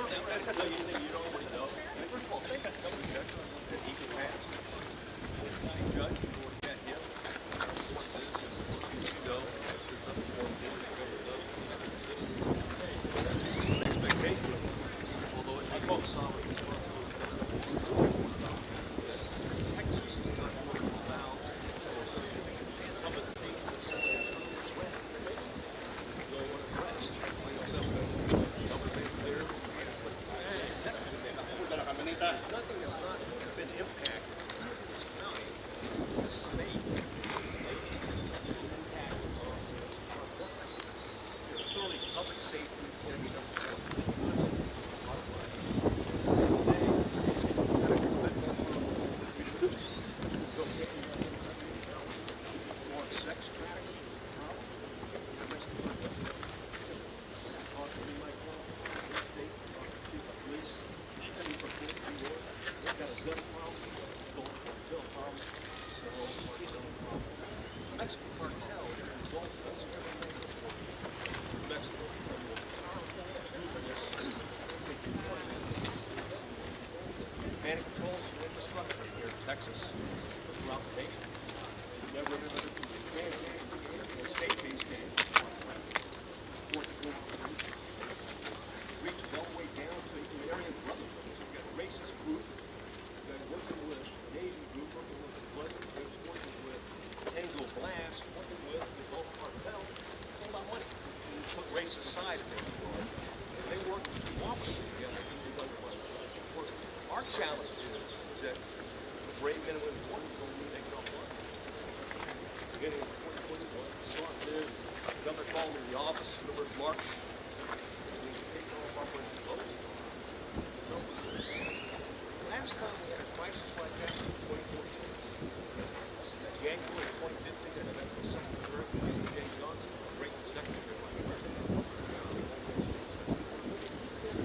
tell you anything you don't already know. First of all, take that double check that he can pass. Judge, you already met him. What it is, you know, there's nothing more important than expectation, although it may be solid. Texas is not going to allow public safety systems to threat. Go on a quest. Nothing that's not been impacted in this county is safe. Clearly, public safety is going to be number one. Sex trafficking is a problem. Mexican cartel results Mexico. Command and controls and infrastructure here in Texas throughout the nation. Never a state-based game. Reaches all the way down to the area of brotherhood. So you've got a racist group, you've got working with an Asian group, working with the blood group, working with Anglo Blast, working with the Gulf Cartel. It's all about money. And you put race aside in their world, and they work cooperatively together. Our challenge is that brave men and women want to only take it offline. Beginning of 2021, saw it there. The governor called me in the office, remember March. Last time we had a crisis like that was in 2014. January 2015, I met with Secretary Jay Johnson, great secretary of America.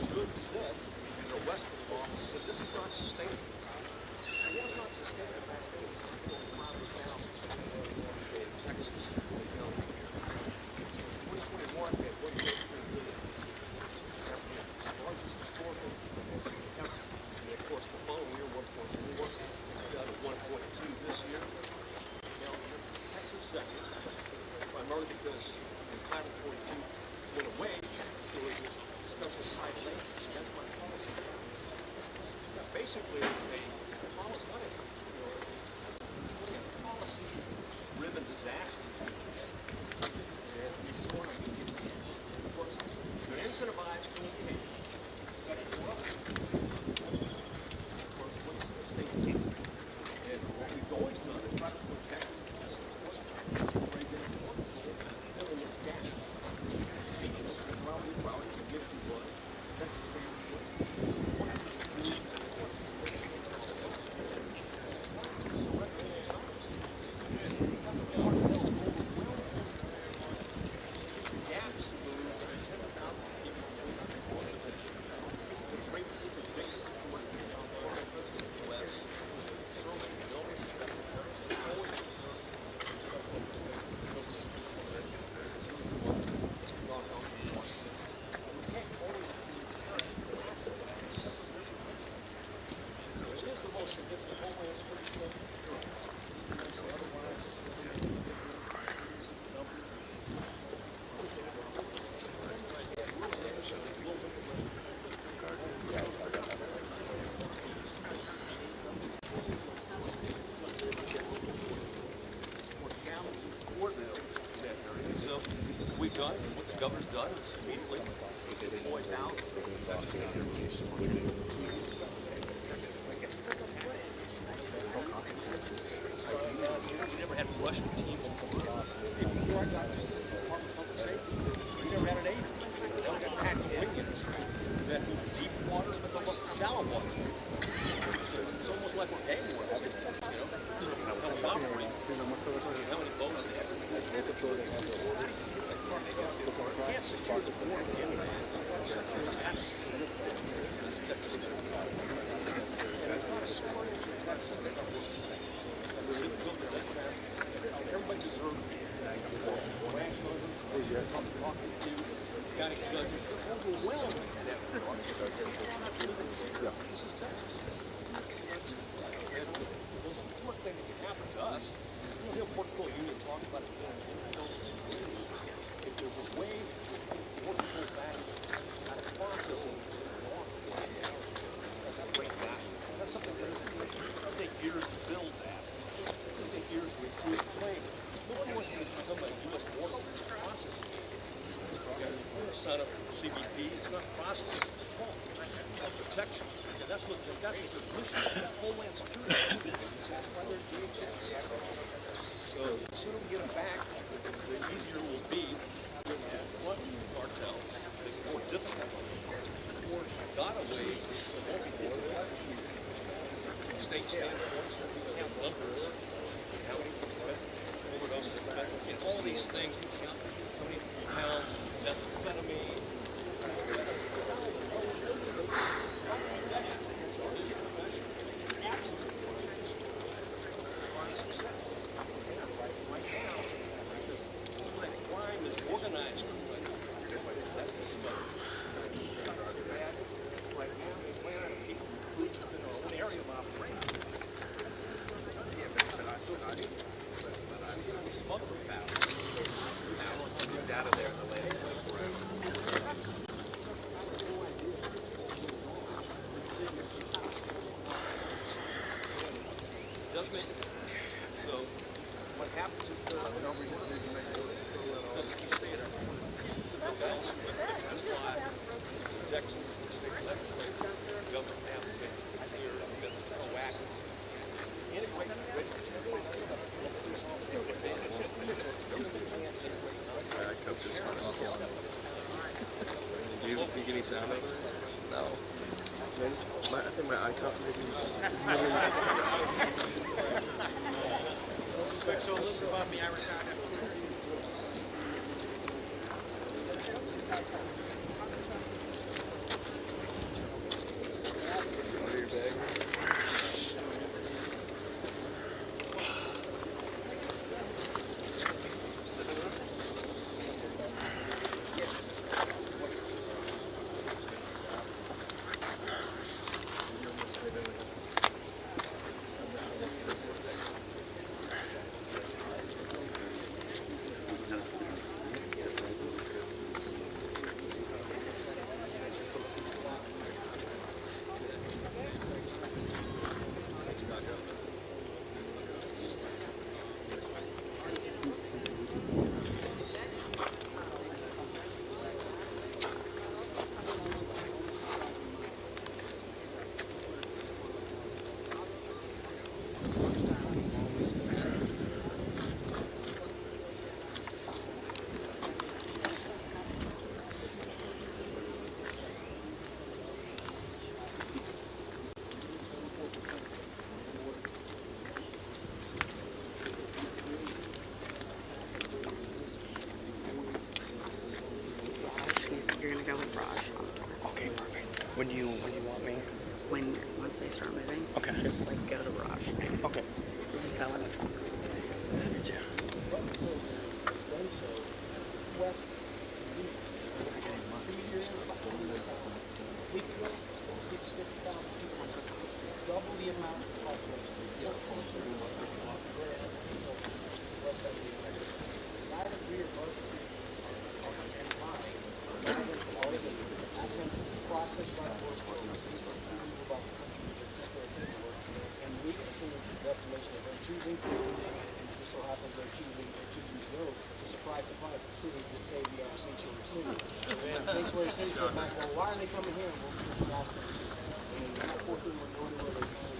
Stood and said, in the Western office, said this is not sustainable. And what's not sustainable back then is 500,000 in Texas. 2021, we had 1.3 billion. Largest historical ever. And of course, the following year, 1.4. It's down to 1.2 this year. Now, Texas second, primarily because when Title 42 went away, there was this discussion of Title 8. And that's my policy. That's basically a policy, not a policy-driven disaster. And we sort of incentivize communication. And what we've always done is try to protect we've done, what the governor's done is immediately deploy down. We never had brush teams before. Before I got to the Department of Public Safety, we never had an aid. We never got tactical wing units that move deep water but don't look shallow water. It's almost like we're game wars, you know, how we operate, how many boats they have. You can't secure the border with anything. Secure the attic. Texas now. Everybody deserves nationalism, talking to county judges. They're overwhelmed in that regard. protection. Okay, that's what the mission is. Homeland security. That's why they're DHS. So the sooner we get them back, the easier it will be to confront cartels. The more difficult, the more gotaways, the more people state standpoints, we count numbers, how many overdoses, and all these things, we count how many pounds of methamphetamine. Organized crime. That's the smoke. Right now, there's land of people recruited within our own area of operation. Smuggler power. Moved out of there in the land. Does make so what happens is that's why Texas state legislature, government now is clear and proactive. Integrate Do you think any sound over it? No. I think my eye confidence is just Quick, so a little bit about me. I retired after You're gonna go with Raj. okay, perfect. When you want me? Once they start moving. Okay. Just like go to Raj. Okay. This is Helen. Nice to meet you. double the amount of population. And we continue to destination that they're choosing, and it just so happens they're choosing to go to surprise, the city that say we are sanctuary city. And sanctuary city said back, well, why are they coming here? Well, because you asked them. And that poor people are going where they're going.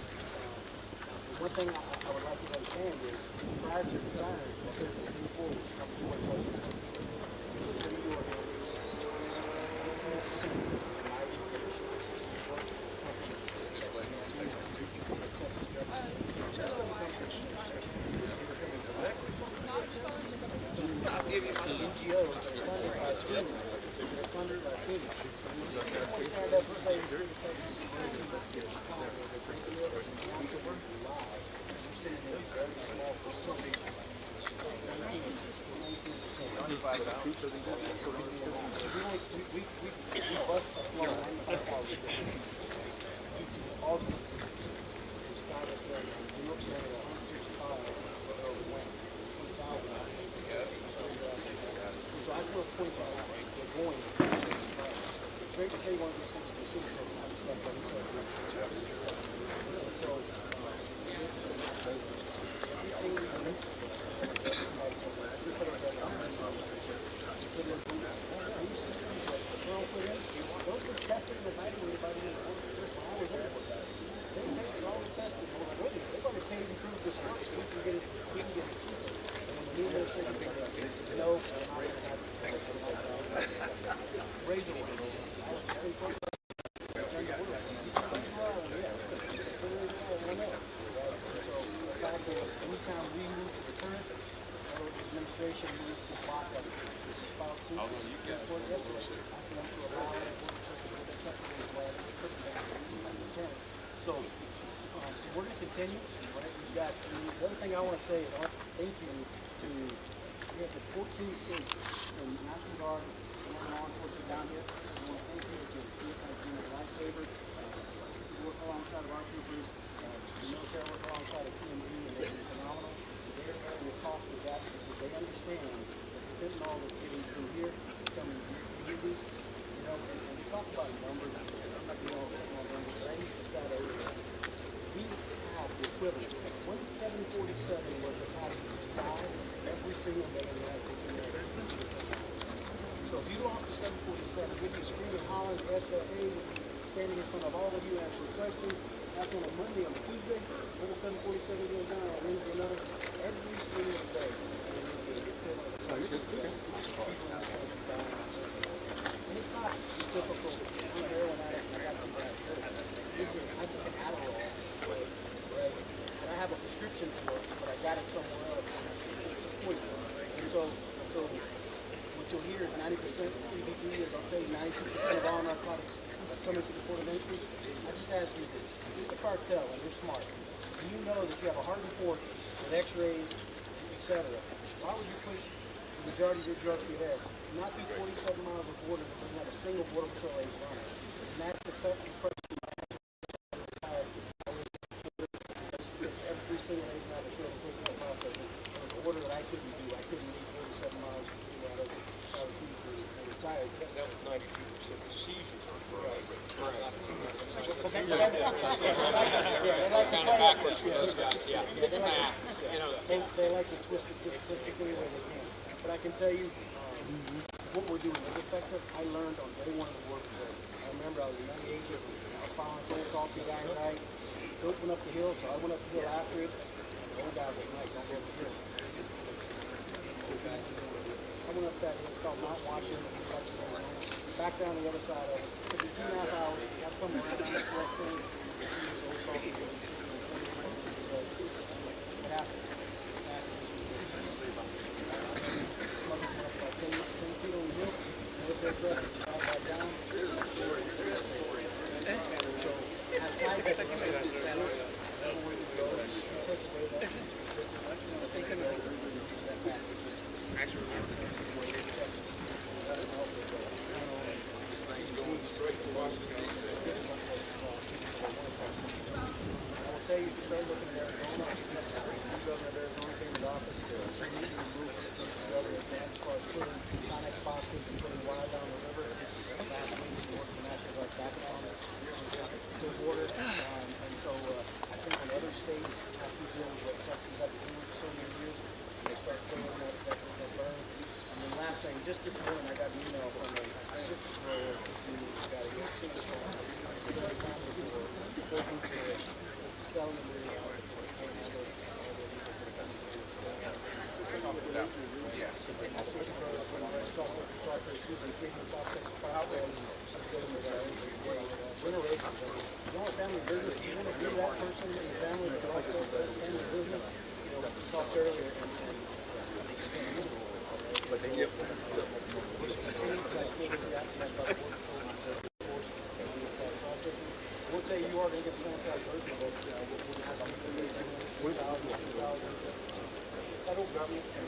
One thing I would like you to understand is, prior to retiring, I said it was before we come before the judge. Those are tested in the So we're going to continue. Right? We've got, the other thing I want to say is thank you to, we have the 14 states from National Guard and law enforcement down here. I want to thank you for being a lifesaver. We work alongside of our troopers. The military work alongside of TMD, and they've been phenomenal. They're bearing the cost of that because they understand that the fentanyl that's getting through here is coming to your communities. You know, and we talk about numbers. I'm not doing all the numbers, but I use the stat over there. We have the equivalent. 1747 was the passengers died every single day in the United States. So if you lost to 747, we'd be screaming, hollering, FFA, would be standing in front of all of you answering questions. That's on a Monday, on a Tuesday, another 747 goes down, on Wednesday, another, every single day. And it's not typical. I'm a heroin addict and I got some bad food. I took an Adderall, right? And I have a prescription for it, but I got it somewhere else. It's poison. And so what you'll hear is 90% CBD, and they'll tell you 92% of all narcotics are coming to the port of entry. I just ask you this. If you're the cartel and you're smart, and you know that you have a hard report with x-rays, etc., why would you push the majority of your drugs through there? Not through 47 miles of border that doesn't have a single border patrol agent on it. And that's the question every single agent out of the field taking process. It was an order that I couldn't do. I couldn't leave 47 miles out of Houston and retire. That was 92% of seizures on drugs. They like to Kind of backwards for those guys, yeah. It's math. You know, they like to twist it statistically where they can. But I can tell you, what we're doing is effective. I learned on day one of the work today. I remember I was a young agent. I was following someone talk to a guy tonight. Don't went up the hill, so I went up the hill after it. And the old guy was like, Mike, don't go up the hill. I went up that hill. It's called Mount Washington. Back down the other side of it. It took me 2.5 hours. I come around this next thing. What happened? Say you start looking at Arizona, the governor of Arizona came to office, she needed to move the other as far as putting Connex boxes and putting wire down the river. Last week she worked the National Guard back on the border. And so I think when other states have to deal with what Texas had to do for so many years, they start clearing that burn. And then last thing, just this morning I got an email from a citrus grower who got a huge citrus farm. He's going to family for working to selling them really well. So they can't handle all the legal for the company. I spoke to her when I talked to Susan Freeman, South Texas Cartel, she's dealing with generations. You want a family business, you want to be that person in your family that likes that family business, you know, we talked earlier, and it's going to be simple. But they get we'll tell you, you are going to get the sanitized version, but we'll have some federal government and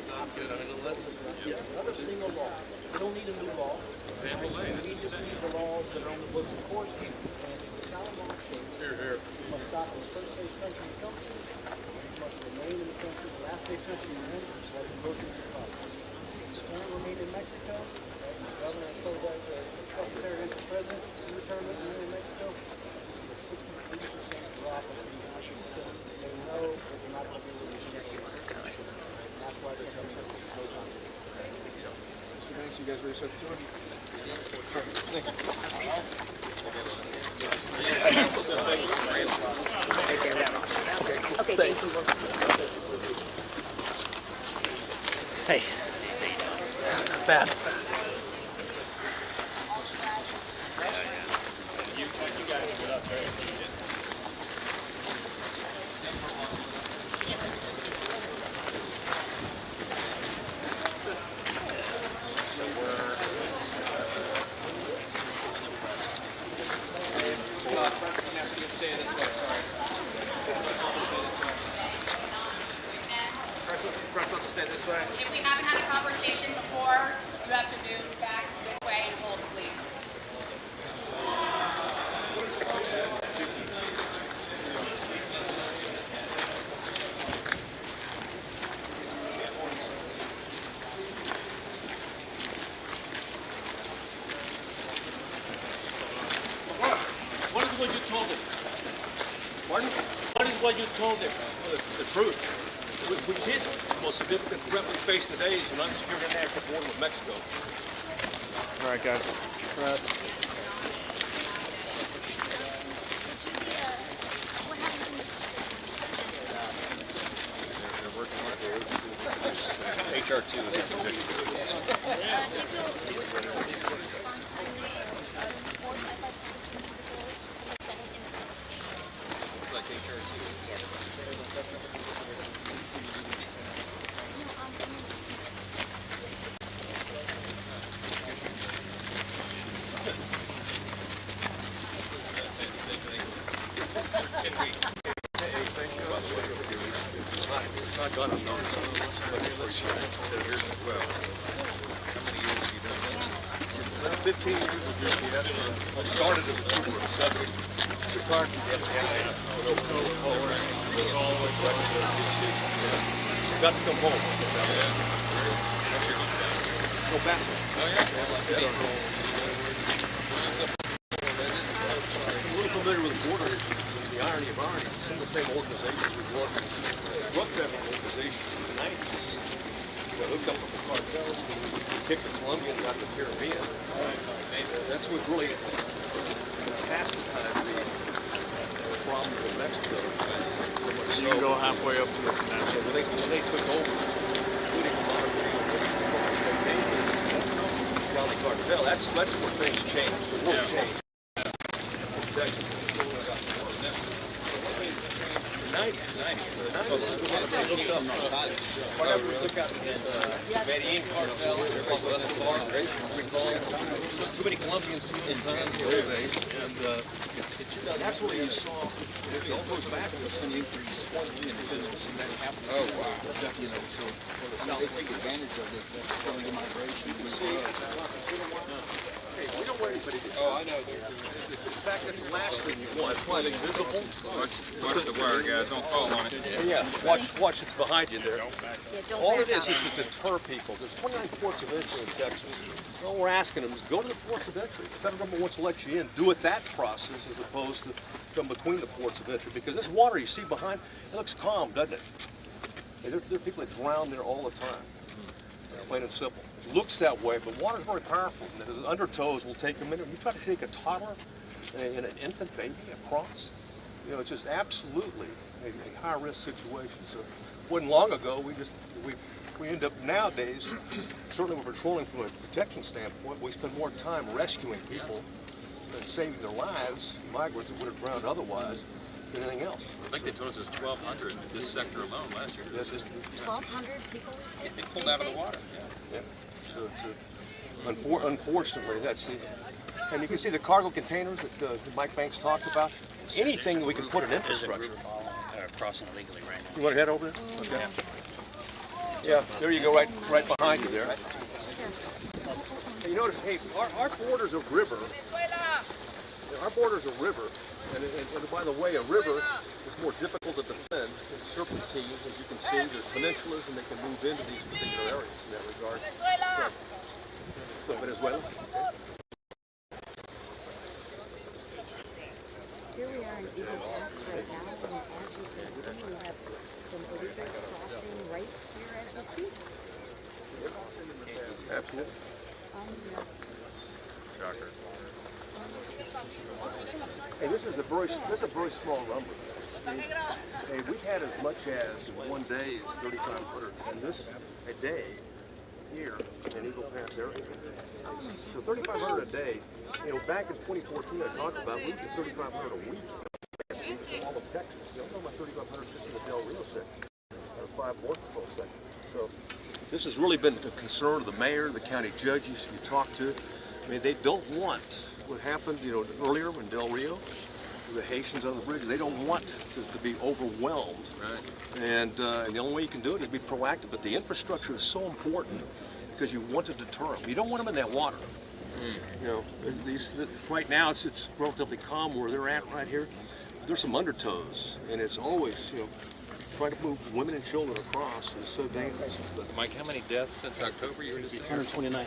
another single law. We don't need a new law. We just need the laws that are on the books, of course. And if it's out of law states, you must stop in the first safe country you come to. You must remain in the country, the last safe country you're in, while you go through the process. You can't remain in Mexico. Right? The governor has told that to the secretary and the president. You return to in Mexico. You see a 63% drop in the country because they know that they're not going to be able to do anything. That's why they're coming up with those consequences. Mr. Banks, you guys ready to start the tour? Thank you. Okay, thank you. Hey. Not bad. You guys are with us, right? So we're stay this way. stay this way. If we haven't had a conversation before, you have to move back this way and hold, please. What is what you told him? Pardon? What is what you told him? The truth. Which is the most significant threat we face today is an unsecured international border with Mexico. All right, guys. They're working on it. HR2 is looks like HR2. It's not gone unnoticed, but it's yours as well. How many years have you done that? 15 years with UPS. I started as a trooper in the 70s. Retired from the FBI. Got to come home. Go Bassett. Oh, yeah? I'm a little familiar with the border issues and the irony of irony. Some of the same organizations we worked with, drug trafficking organizations in the 90s that hooked up with the cartels and we kicked the Colombians out of the Caribbean. That's what really metastasized the problem with Mexico. You can go halfway up to the national. When they took over, including a lot of the around the cartel, that's where things changed. The world changed. Texas. Whatever we look at Medellin cartel, Escobar, too many Colombians, too many and that's where you saw it all goes back to some increase in business and that happened. Oh, wow. You know, so for the South, They take advantage of it, the migration. we don't want anybody to. Oh, I know. In fact, that's the last thing you want. It's probably invisible. Watch the wire, guys. Don't fall on it. And yeah, watch it behind you there. All it is to deter people. There's 29 ports of entry in Texas. All we're asking them is go to the ports of entry. The federal government wants to let you in. Do it that process as opposed to come between the ports of entry. Because this water you see behind, it looks calm, doesn't it? There are people that drown there all the time. Plain and simple. It looks that way, but water's very powerful. And the undertows will take them in. You try to take a toddler and an infant baby across, you know, it's just absolutely a high-risk situation. So, it wasn't long ago. We end up nowadays, certainly we're patrolling from a protection standpoint. We spend more time rescuing people and saving their lives, migrants that would have drowned otherwise, than anything else. I think they told us there's 1,200 in this sector alone last year. Yes, it's, 1,200 people we saved? They pulled out of the water. yeah. So it's unfortunately, that's the. And you can see the cargo containers that Mike Banks talked about. Anything that we can put in infrastructure. Crossing illegally right now. You want to head over there? Okay. Yeah, there you go, right behind you there. And you notice, hey, our border's a river. Our border's a river, and by the way, a river is more difficult to defend than serpentines. As you can see, there's peninsulas, and they can move into these particular areas in that regard. So, Venezuela. Okay. Here we are in Eagle Pass right now, and as you can see, we have some believers crossing right here as we speak. Absolutely. Hey, this is a very small number. Hey, we've had as much as one day as 3,500, and this a day here in Eagle Pass area. So 3,500 a day. You know, back in 2014, I talked about we did 3,500 a week. In all of Texas. You know, about 3,500 just in the Del Rio section, out of 5 border patrol sections. So this has really been a concern of the mayor, the county judges you talk to. I mean, they don't want what happened, you know, earlier in Del Rio, the Haitians on the bridge. They don't want to be overwhelmed. Right. And the only way you can do it is be proactive. But the infrastructure is so important because you want to deter them. You don't want them in that water. You know, right now it's relatively calm where they're at right here. There's some undertows, and it's always, you know, trying to move women and children across is so dangerous. But Mike, how many deaths since October you were just saying? 129.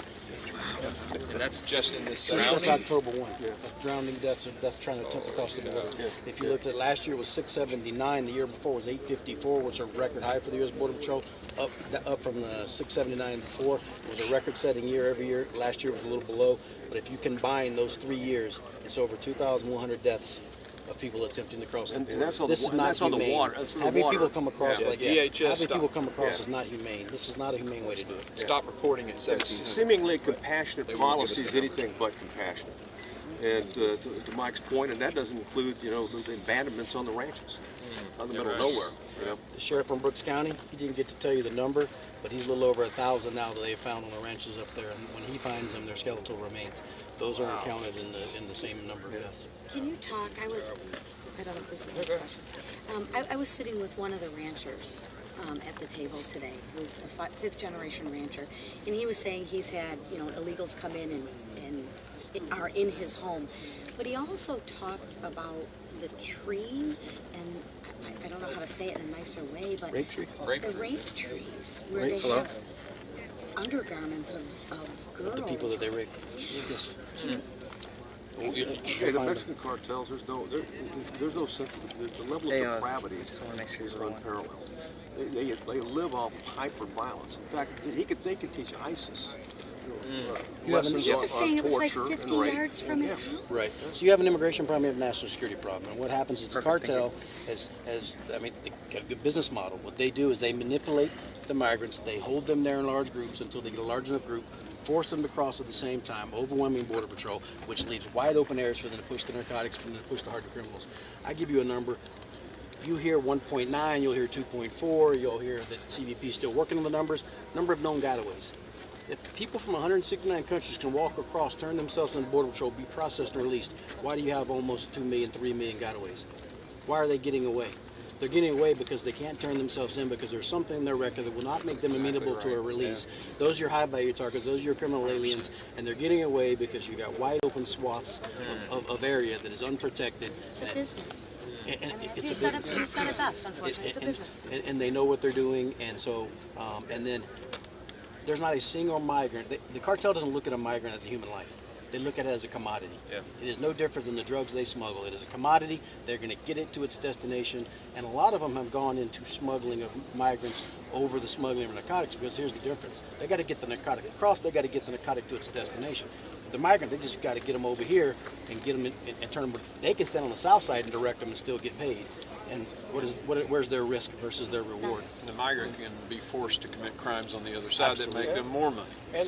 And that's just in this Just since surrounding? October 1. Drowning deaths, that's trying to attempt to cross the border. If you looked at last year, it was 679. The year before was 854, which was a record high for the U.S. Border Patrol. Up from the 679 before. It was a record-setting year every year. Last year was a little below. But if you combine those 3 years, it's over 2,100 deaths of people attempting to cross the border. and that's on This the, is and not that's on the humane. water. That's on the Having water. people come across like DHS having people stop. come across is not humane. This is not a humane way to do it. Stop reporting at 17. Seemingly compassionate They won't give us policy is the anything but compassionate. And to Mike's point, and that doesn't include, you know, the abandonments on the ranches, on the middle of nowhere. You know, The sheriff from Brooks County, he didn't get to tell you the number, but he's a little over 1,000 now that they've found on the ranches up there. And when he finds them, they're skeletal remains. Those aren't counted in the same number of deaths. Can you talk? I don't know if we can ask a question. I was sitting with one of the ranchers at the table today. He was a fifth-generation rancher, and he was saying he's had, you know, illegals come in and are in his home. But he also talked about the trees, and I don't know how to say it in a nicer way, but Rape tree? the rape trees, where they have undergarments of girls. The people that they rape. Yes. hey, the Mexican cartels, there's no sense of the level of depravity is unparalleled. They live off hyper-violence. In fact, they could teach ISIS lessons He was saying it was like torture 50 and rape. yards from his house. Right. So you have an immigration problem, you have a national security problem. And what happens is the cartel has they got a good business model. What they do is they manipulate the migrants, they hold them there in large groups until they get a large enough group, force them to cross at the same time, overwhelming border patrol, which leaves wide open areas for them to push the narcotics, for them to push the hardened criminals. I give you a number. You hear 1.9, you'll hear 2.4, you'll hear that CBP is still working on the numbers. Number of known gotaways. If people from 169 countries can walk across, turn themselves into Border Patrol, be processed and released, why do you have almost 2 million, 3 million gotaways? Why are they getting away? They're getting away because they can't turn themselves in because there's something in their record that will not make them amenable to a release. Those are your high-value targets. Those are your criminal aliens, and they're getting away because you got wide open swaths of area that is unprotected. It's a business. And I mean, it's you said it best, unfortunately. It's a business. And they know what they're doing, and so, and then there's not a single migrant. The cartel doesn't look at a migrant as a human life. They look at it as a commodity. Yeah. It is no different than the drugs they smuggle. It is a commodity. They're going to get it to its destination, and a lot of them have gone into smuggling of migrants over the smuggling of narcotics because here's the difference. They got to get the narcotic across. They got to get the narcotic to its destination. The migrant, they just got to get them over here and get them and turn them. They can stand on the south side and direct them and still get paid. And where's their risk versus their reward? The migrant can be forced to commit crimes on the other side that make them more money. And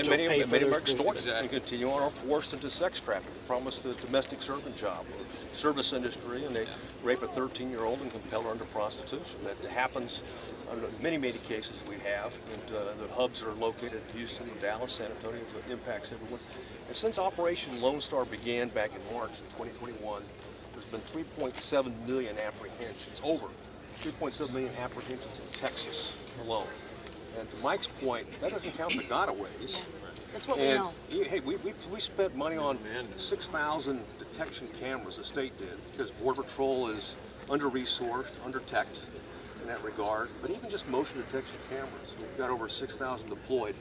many of them are extorted and Exactly. continue on or forced into sex trafficking, promise the domestic servant job or service industry, and they rape a 13-year-old and compel her into prostitution. That happens in many cases we have, and the hubs are located in Houston, Dallas, San Antonio, so it impacts everyone. And since Operation Lone Star began back in March of 2021, there's been 3.7 million apprehensions, over 3.7 million apprehensions in Texas alone. And to Mike's point, that doesn't count the gotaways. That's what we And know. hey, we spent money on 6,000 detection cameras, the state did, because Border Patrol is under-resourced, under-teched in that regard. But even just motion detection cameras, we've got over 6,000 deployed.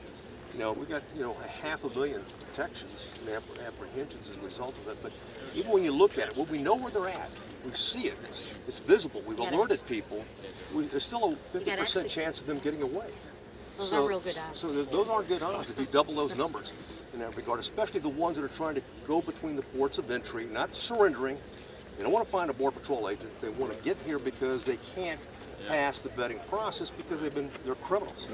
You know, we got, you know, 500 million detections and apprehensions as a result of it. But even when you look at it, well, we know where they're at. We see it. It's visible. We've alerted people. There's still a 50% chance of them getting away. Those are real good odds. So those aren't good odds if you double those numbers in that regard, especially the ones that are trying to go between the ports of entry, not surrendering. They don't want to find a Border Patrol agent. They want to get here because they can't pass the vetting process because they're criminals.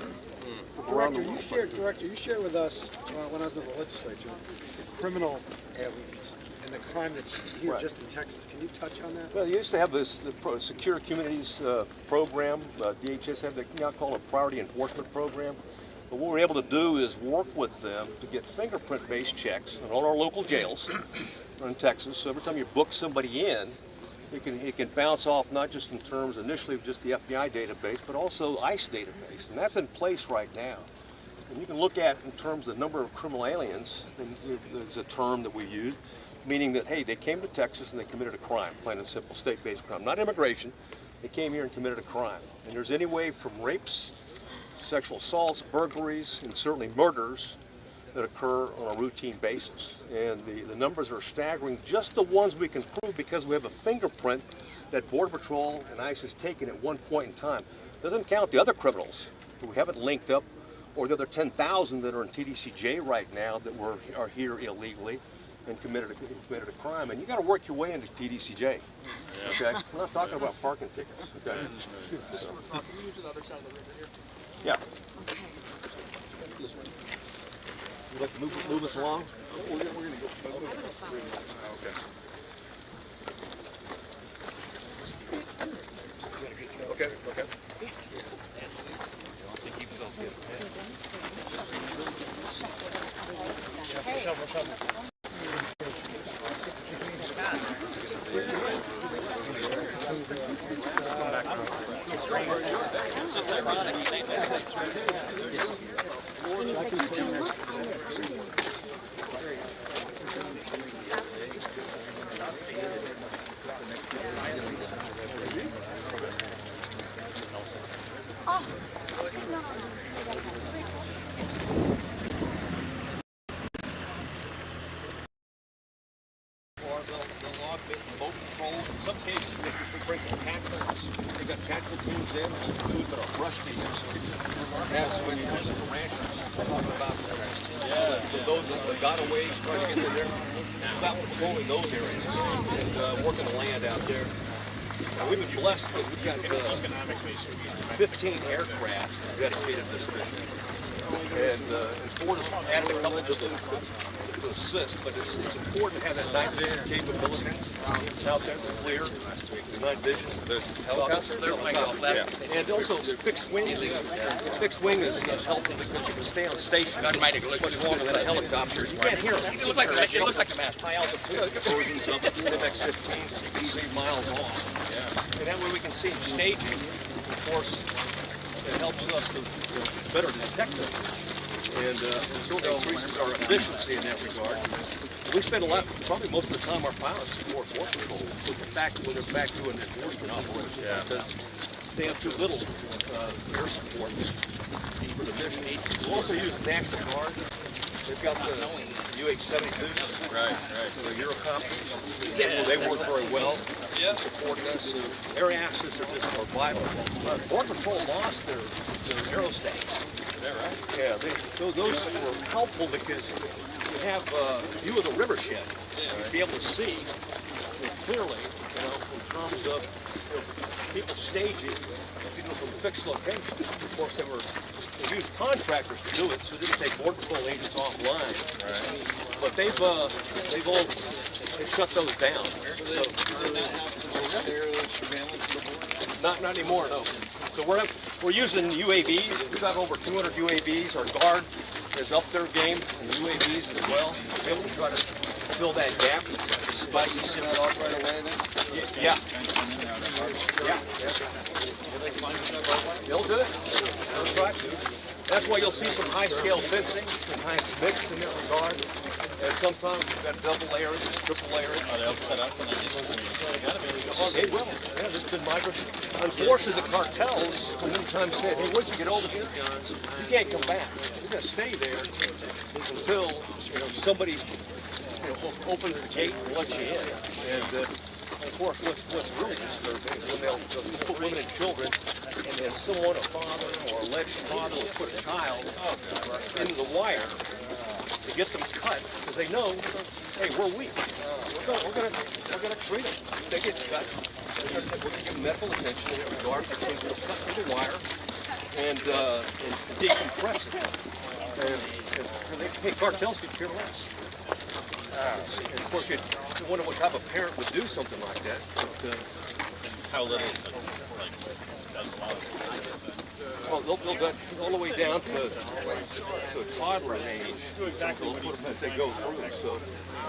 Director, you shared with us when I was in the legislature the criminal aliens and the crime that's here just in Texas. Can you touch on that? Well, you used to have the Secure Communities program. DHS had the now called a Priority Enforcement Program. But what we're able to do is work with them to get fingerprint-based checks in all our local jails in Texas. So every time you book somebody in, It can bounce off not just in terms initially of just the FBI database, but also ICE database, and that's in place right now. And you can look at in terms of the number of criminal aliens, there's a term that we use, meaning that, hey, they came to Texas and they committed a crime, plain and simple, state-based crime, not immigration. They came here and committed a crime. And there's any way from rapes, sexual assaults, burglaries, and certainly murders that occur on a routine basis. And the numbers are staggering, just the ones we can prove because we have a fingerprint that Border Patrol and ICE has taken at one point in time. Doesn't count the other criminals who we haven't linked up, or the other 10,000 that are in TDCJ right now that are here illegally and committed a crime. And you got to work your way into TDCJ. Okay, we're not talking about parking tickets. Okay. Can you use the other side of the river here? Yeah. Okay. You'd like to move us along? We're gonna go. Okay. Okay. It's just ironic. And he's like, you can look on it. Oh, no. They'll log boat patrol. In some cases, we bring some tacticals. They got tactical teams in. Dudes that are rusty. As when you visit the ranchers, talking about those that got away, trying to get there. About patrolling those areas and working the land out there. Now, we've been blessed because we've got 15 aircraft dedicated to this mission. And Florida's added a couple to assist, but it's important to have that night vision capability out there to clear the night vision. There's helicopter. And also fixed wing. Fixed wing is helpful because you can stay on station much longer than a helicopter. You can't hear them. It looks like a mast. High altitude versions of the MX-15s, you can see miles off. Yeah. And that way we can see staging. Of course, it helps us to better detect them. And certainly increases our efficiency in that regard. We spend probably most of the time our pilots support Border Patrol when they're back doing enforcement operations. Yeah. Because they have too little air support for the mission. We also use the National Guard. They've got the UH-72s, Right. the Eurocopters. They work very well, supporting us. Air assets are just more vital. Border Patrol lost their aerostats. Is that right? Yeah, those were helpful because you have a view of the river shed. You'd be able to see clearly, in terms of people staging, people from fixed locations. Of course, they used contractors to do it, so they didn't take Border Patrol agents offline. Right. But they've shut those down. So, not anymore, no. So we're using UAVs. We've got over 200 UAVs. Our Guard is up their game in UAVs as well. We're able to try to fill that gap. Despite you send that off right away then? Yeah. They'll do it. They'll try to. That's why you'll see some high-scale fencing, sometimes mixed in that regard. And sometimes we've got double layers, triple layers. Oh, they'll cut up when they see those things. They will. Yeah, there's been migrants. Unfortunately, the cartels, sometimes say, hey, once you get over here, you can't come back. You're going to stay there until somebody opens the gate and lets you in. And of course, what's really disturbing is when they'll put women and children, and then someone, a father or alleged father, will put a child into the wire to get them cut, because they know, hey, we're weak. We're gonna treat them. If they get cut, we're gonna give them medical attention in that regard. They're going to cut through the wire and decompress it. And cartels could care less. And of course, you wonder what type of parent would do something like that. But, How little is it? That's a lot. Well, they'll go all the way down to a toddler age. Exactly what they go through. So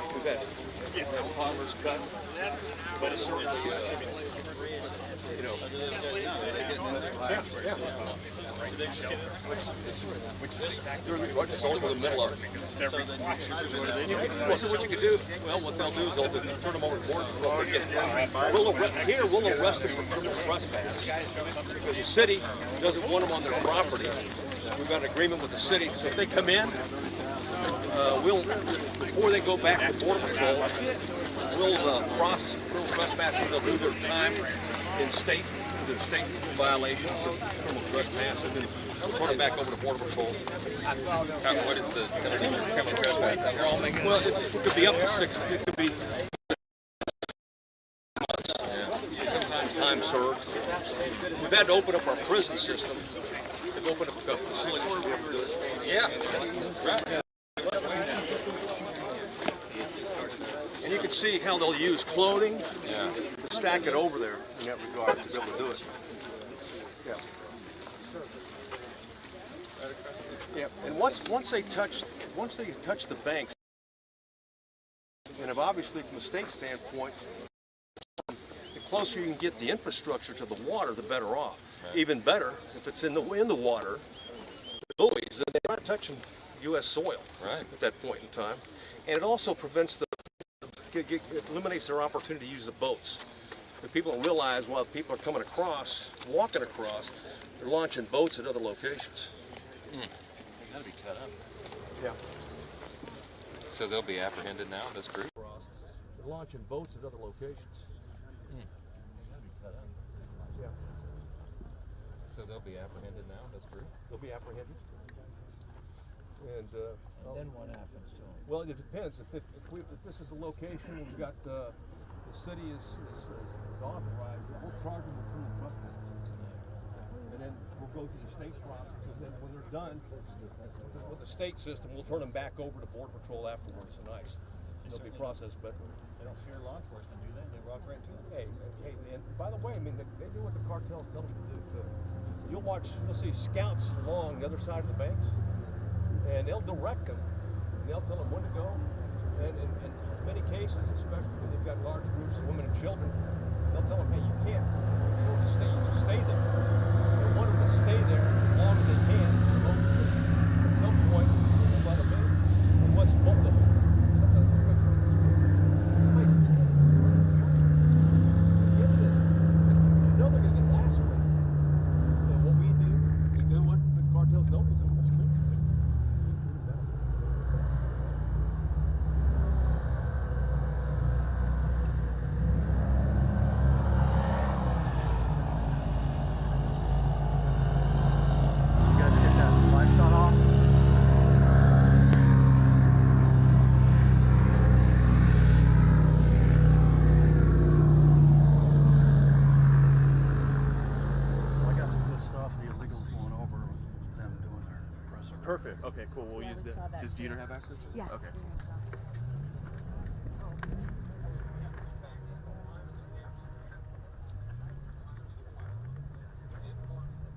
Because that's farmer's cut. But it's certainly, you know. North of the middle of it. Well, so what you could do, well, what they'll do is they'll turn them over to board. We'll arrest them for criminal trespass because the city doesn't want them on their property. We've got an agreement with the city, so if they come in, before they go back to Border Patrol, we'll process criminal trespassing. They'll do their time in state violation for criminal trespass, and then we'll turn them back over to Border Patrol. What is the penalty for criminal trespassing? They're all making. Well, it could be up to 6. It could be months. Sometimes time served. We've had to open up our prison system. We've opened up a facility to be able to do this. Yeah, right. And you can see how they'll use clothing to stack it over there in that regard to be able to do it. Yeah. Yeah. And once they touch the banks, and if obviously from a state standpoint, the closer you can get the infrastructure to the water, the better off. Right. Even better if it's in the water, the buoys, then they're not touching U.S. soil at that point in time, and it also prevents it eliminates their opportunity to use the boats. The people don't realize while people are coming across, walking across, they're launching boats at other locations. They gotta be cut up. Yeah. So they'll be apprehended now, this group? They're launching boats at other locations. They gotta be cut up. Yeah. So they'll be apprehended now, this group? They'll be apprehended. And then what happens to them? well, it depends. If this is a location where we've got the city is authorized, we'll charge them with criminal trespass, and then we'll go through the state process. And then when they're done with the state system, we'll turn them back over to Border Patrol afterwards. And they'll be processed federally. They don't fear law enforcement, do they? They walk right to them. Hey, and by the way, I mean they do what the cartels tell them to do too. You'll see scouts along the other side of the banks, and they'll direct them. And they'll tell them when to go. And in many cases, especially when they've got large groups of women and children, they'll tell them, hey, you can't stay. You just stay there. They want them to stay there as long as they can. At some point, they'll let them in. And what's sometimes somebody's kids, the end of this, you know they're going to get lacerated. So what we do what the cartels know we do. That's true. Perfect. Okay, cool. We'll use that. Does Dieter have access to it? Yeah. Okay.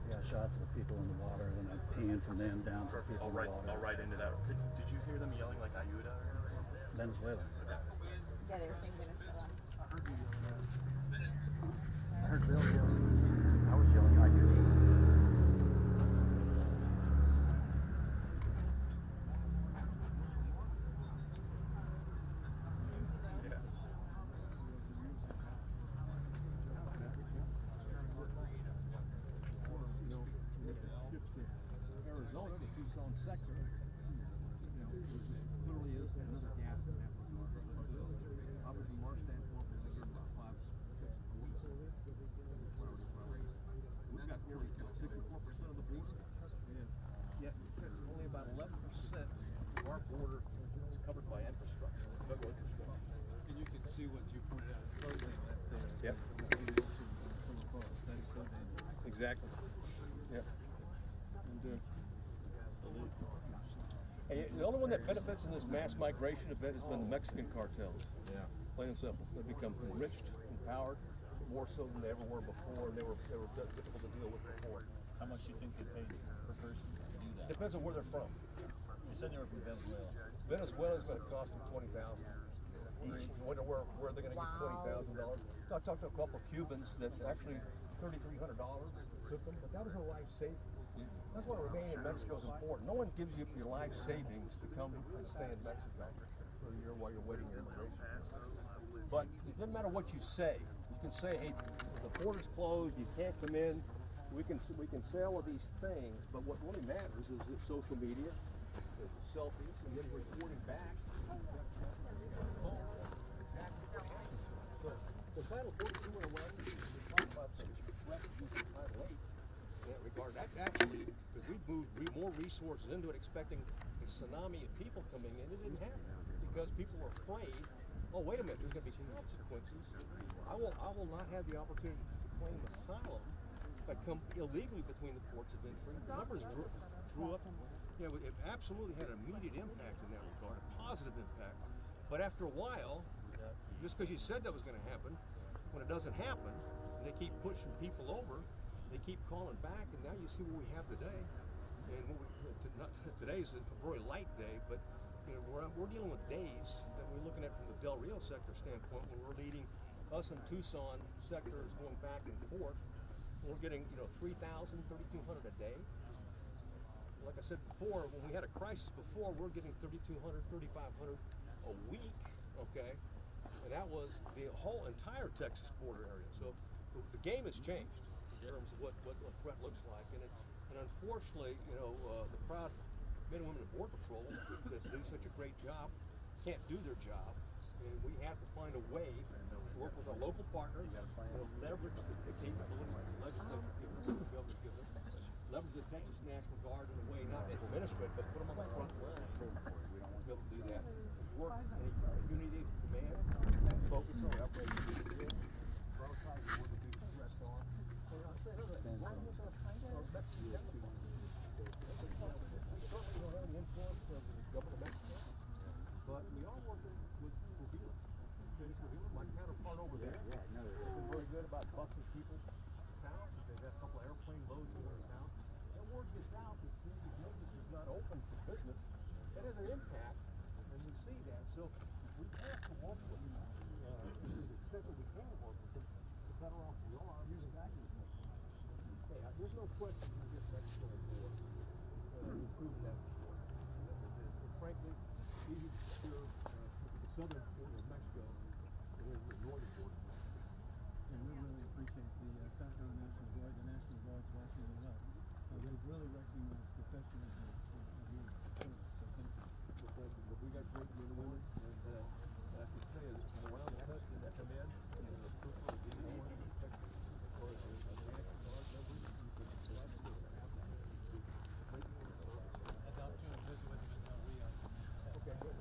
Yeah, shots of the people in the water, and then pan from them down to the people in the water. I'll write into that. Did you hear them yelling like Ayuda or anything? Venezuela. Yeah, they were saying Venezuela. I heard Bill yelling. I was yelling IUD. Arizona, the Tucson sector, clearly is another gap in that regard. Obviously, from our standpoint, we're concerned about 5 police. We've got nearly 64% of the border, and yet only about 11% of our border is covered by infrastructure, federal infrastructure. And you can see what you pointed out closing that there. Yep. Exactly. Yeah. And the only one that benefits in this mass migration event has been the Mexican cartels. Yeah. Plain and simple. They've become enriched, empowered, more so than they ever were before, and they were difficult to deal with before. How much do you think they pay per person to do that? Depends on where they're from. You said they were from Venezuela. Venezuela's going to cost them $20,000. each. You wonder where they're going to get $20,000. I talked to a couple of Cubans that actually $3,300 took them, but that was a life savings. That's why remaining in Mexico is important. No one gives you your life savings to come and stay in Mexico for a year while you're waiting your immigration. But it doesn't matter what you say. You can say, hey, the border's closed, you can't come in. We can say all of these things, but what really matters is that social media, the selfies, and then reporting back. Exactly what happens. So the Title 42 and 11, we talk about the refugees in Title 8 in that regard. That's actually, because we moved more resources into it expecting a tsunami of people coming in, it didn't happen. Because people were afraid, oh, wait a minute, there's going to be consequences. I will not have the opportunity to claim asylum if I come illegally between the ports of entry. The numbers drew up. You know, it absolutely had an immediate impact in that regard, a positive impact. But after a while, just because you said that was going to happen, when it doesn't happen, and they keep pushing people over, they keep calling back, and now you see what we have today. And today's a very light day, but you know, we're dealing with days that we're looking at from the Del Rio sector standpoint, when we're leading us and Tucson sectors going back and forth. We're getting 3,000, 3,200 a day. Like I said before, when we had a crisis before, we're getting 3,200, 3,500 a week. Okay, and that was the whole entire Texas border area. So the game has changed in terms of what threat looks like, and unfortunately, the proud men and women of Border Patrol that do such a great job can't do their job, and we have to find a way to work with our local partners, leverage the capabilities the legislature gives us, leverage the Texas National Guard in a way not administrative, but put them on the front line to be able to do that. Work in a unity of command, focus on operations, prioritize what the big threats are. But we are working with Wahila. My counterpart over there has been very good about busing people south. They've got a couple of airplane loads going south. And word gets out that business is not open for business. That has an impact, and we see that. So we have to work with them. To the extent that we can work with them, the better off we are. There's no question we get Mexico on board. We've proven that before. And frankly, easy to secure the southern border of Mexico and the northern border. And we really appreciate the Senator of the National Guard, the National Guard's watching us up. They've really recognized professionalism of your force. So thank you. Well, thank you. But we got great men and women, and I can tell you that from around the country that come in, and the people that get on and protect or the National Guard members, you can select them. I'd love to visit with them in Rio. Okay, good.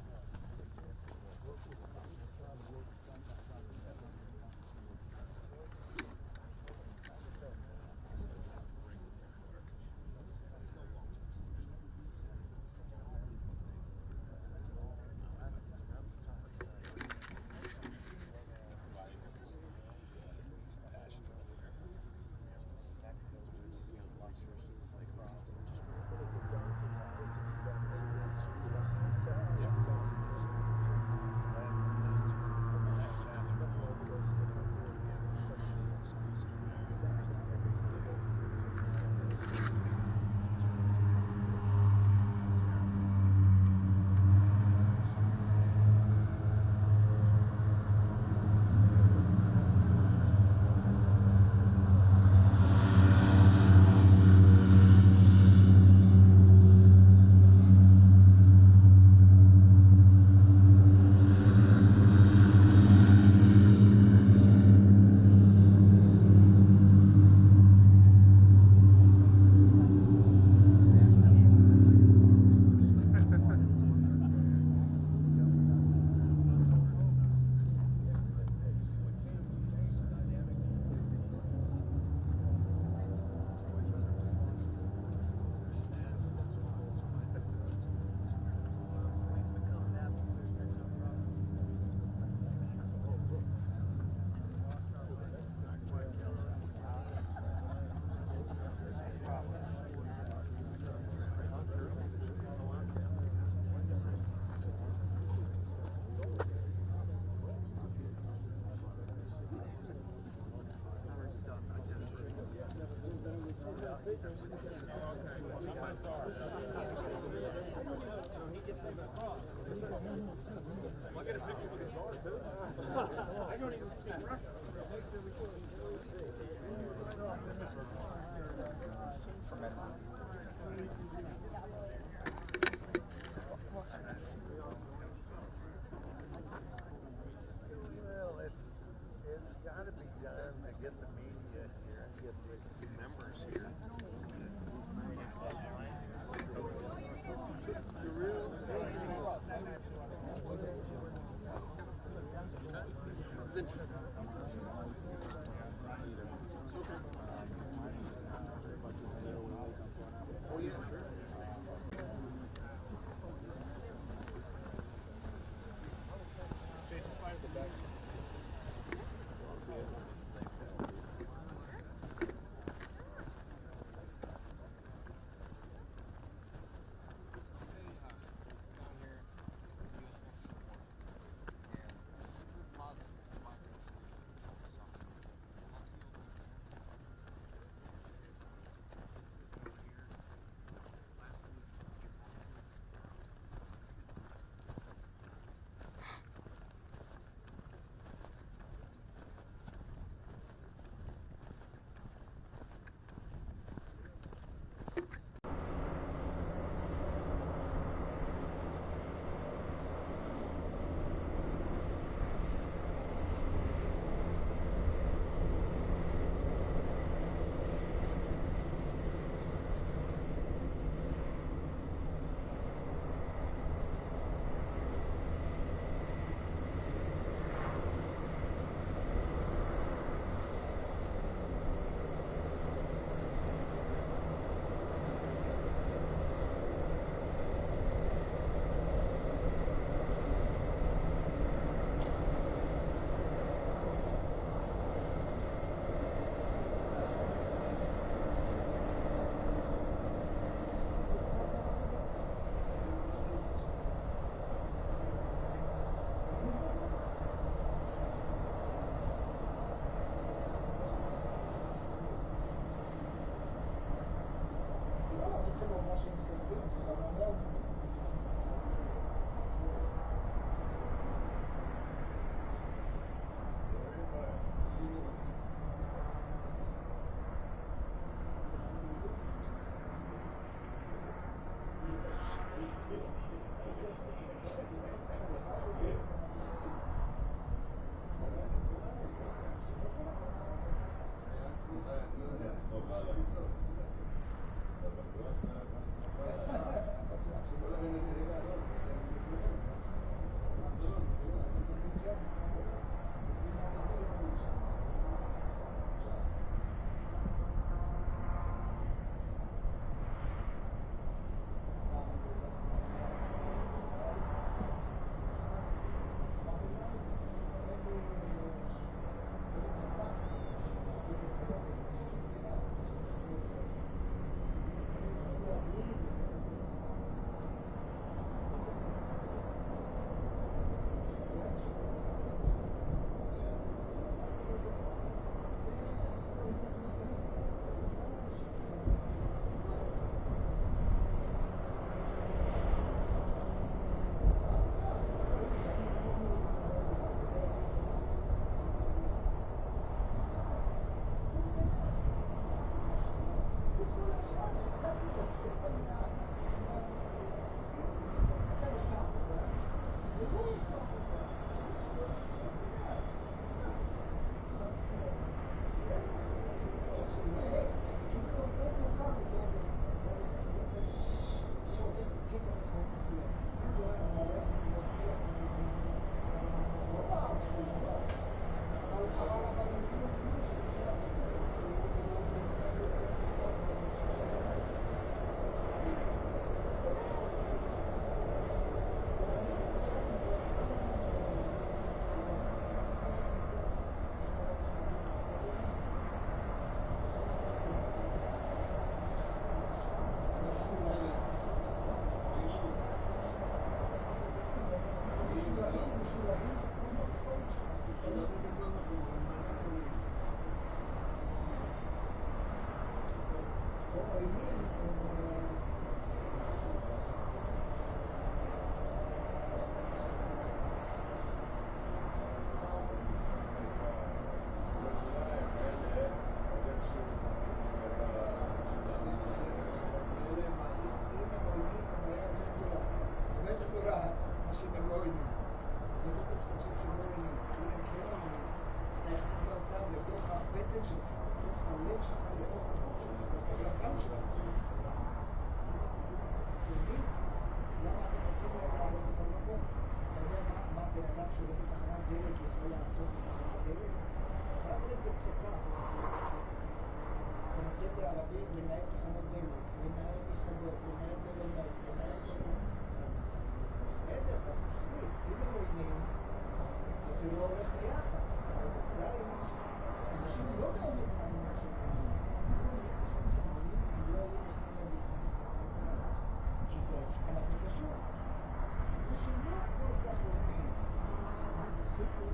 Well, it's got to be done to get the media here and get the members here. לערבים לנהל תחנות דלק, לנהל מסעדות, לנהל מלונות, לנהל סדות. בסדר, אז תחליט, אם הם עוינים, אז זה לא הולך ביחד. אבל העובדה היא שאנשים לא באמת מאמינים שהם עוינים. הם לא היו נותנים להם להיכנס. כי זה סכנת נפשות. אנשים לא כל כך עוינים. המצחיק הוא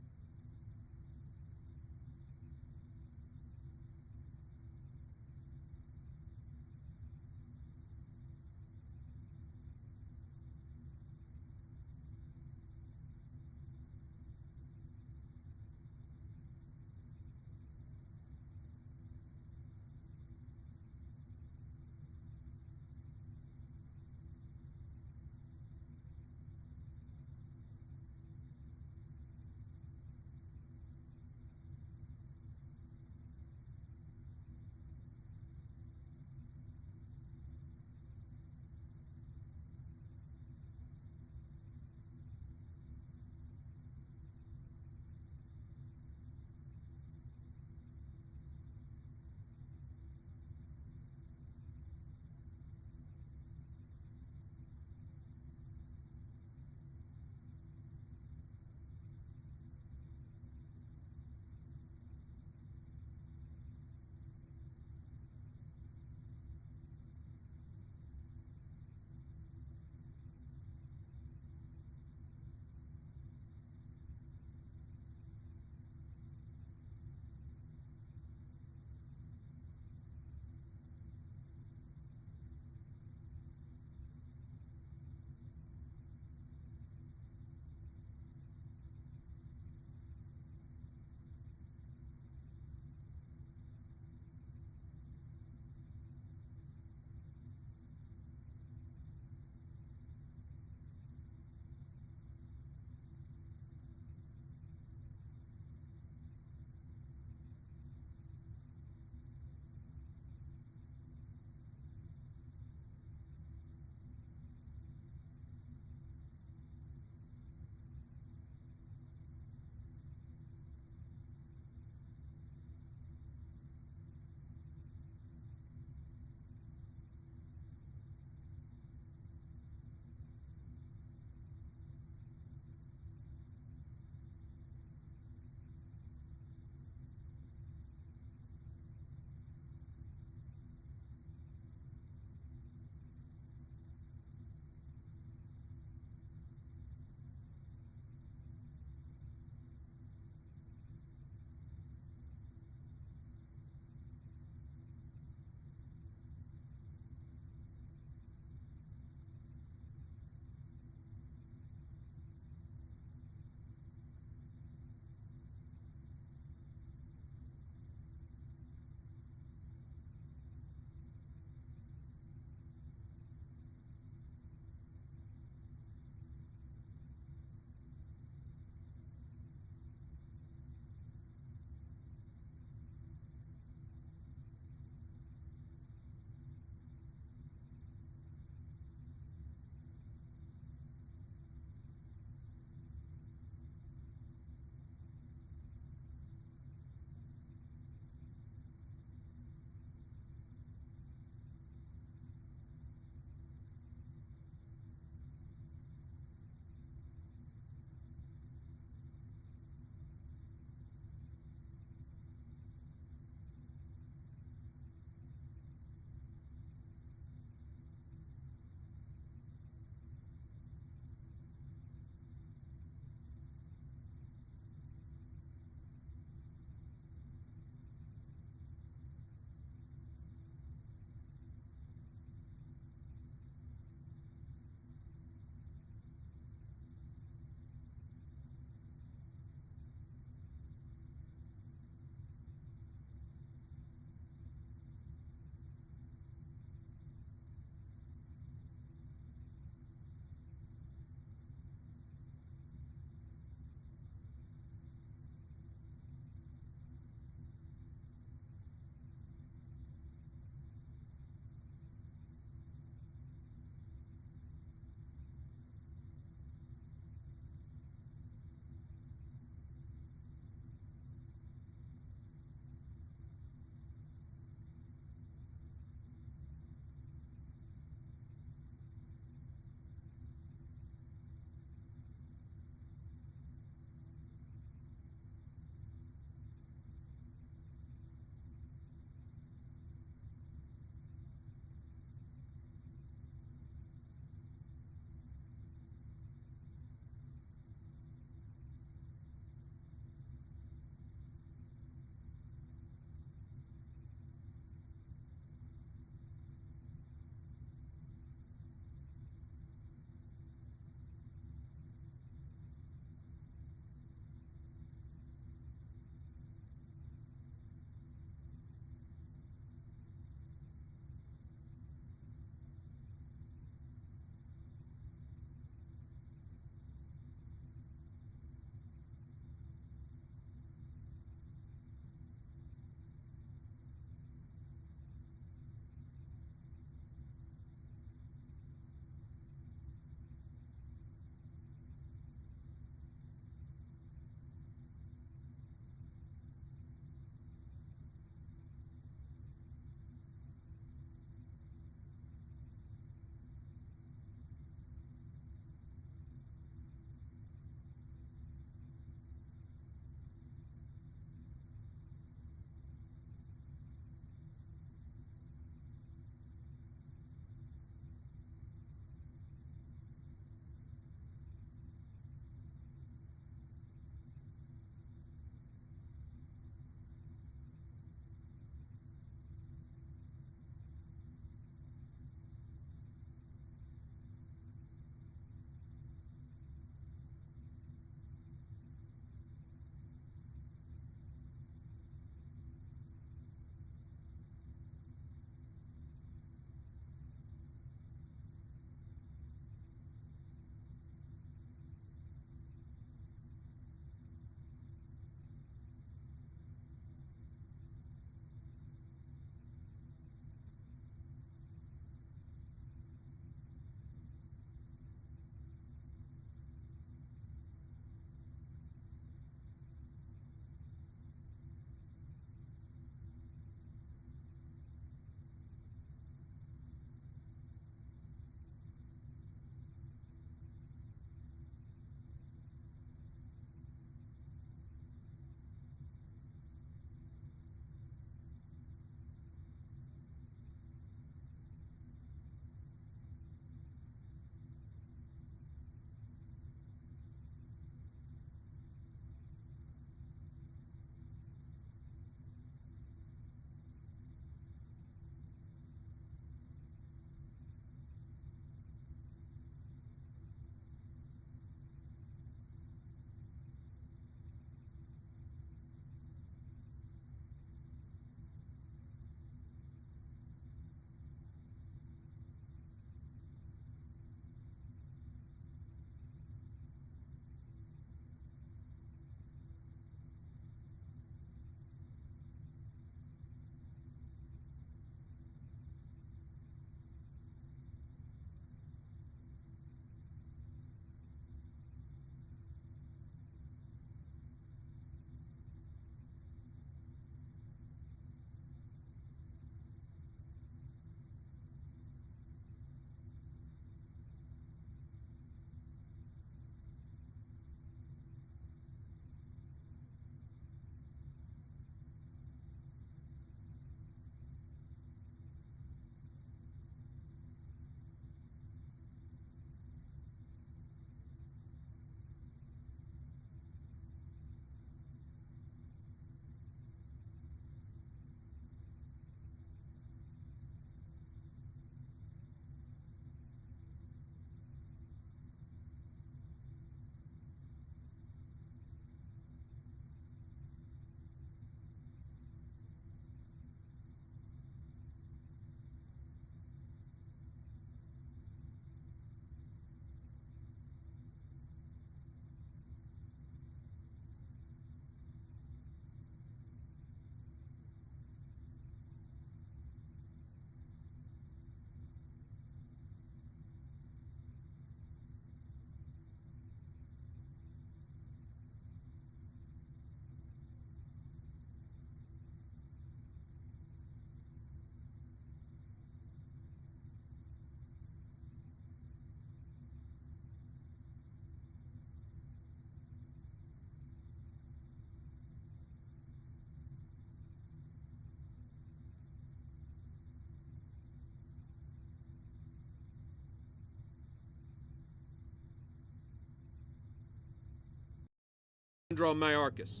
Mayorkas.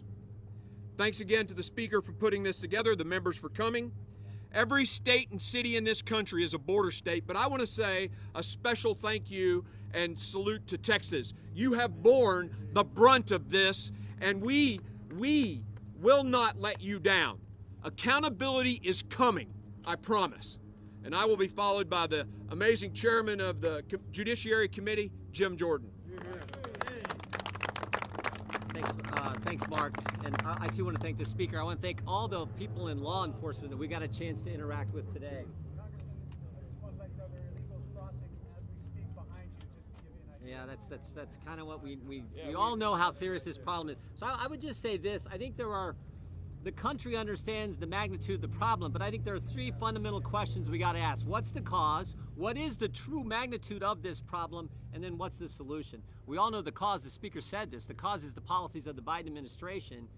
Thanks again to the Speaker for putting this together, the members for coming. Every state and city in this country is a border state, but I want to say a special thank you and salute to Texas. You have borne the brunt of this, and we will not let you down. Accountability is coming, I promise. And I will be followed by the amazing chairman of the Judiciary Committee, Jim Jordan. Thanks, Mark. And I too want to thank the Speaker. I want to thank all the people in law enforcement that we got a chance to interact with today. Yeah, that's kind of what we all know how serious this problem is. So I would just say this. I think the country understands the magnitude of the problem, but I think there are three fundamental questions we got to ask. What's the cause? What is the true magnitude of this problem? And then what's the solution? We all know the cause. The Speaker said this. The cause is the policies of the Biden administration.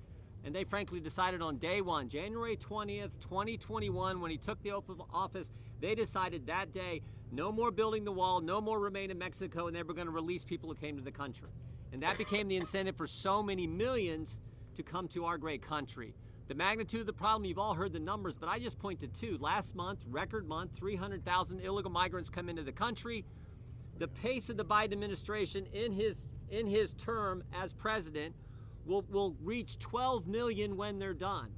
And they frankly decided on day one, January 20th, 2021, when he took the oath of office, they decided that day, no more building the wall, no more remain in Mexico, and they were going to release people who came to the country. And that became the incentive for so many millions to come to our great country. The magnitude of the problem, you've all heard the numbers, but I just point to two. Last month, record month, 300,000 illegal migrants come into the country. The pace of the Biden administration in his term as president will reach 12 million when they're done.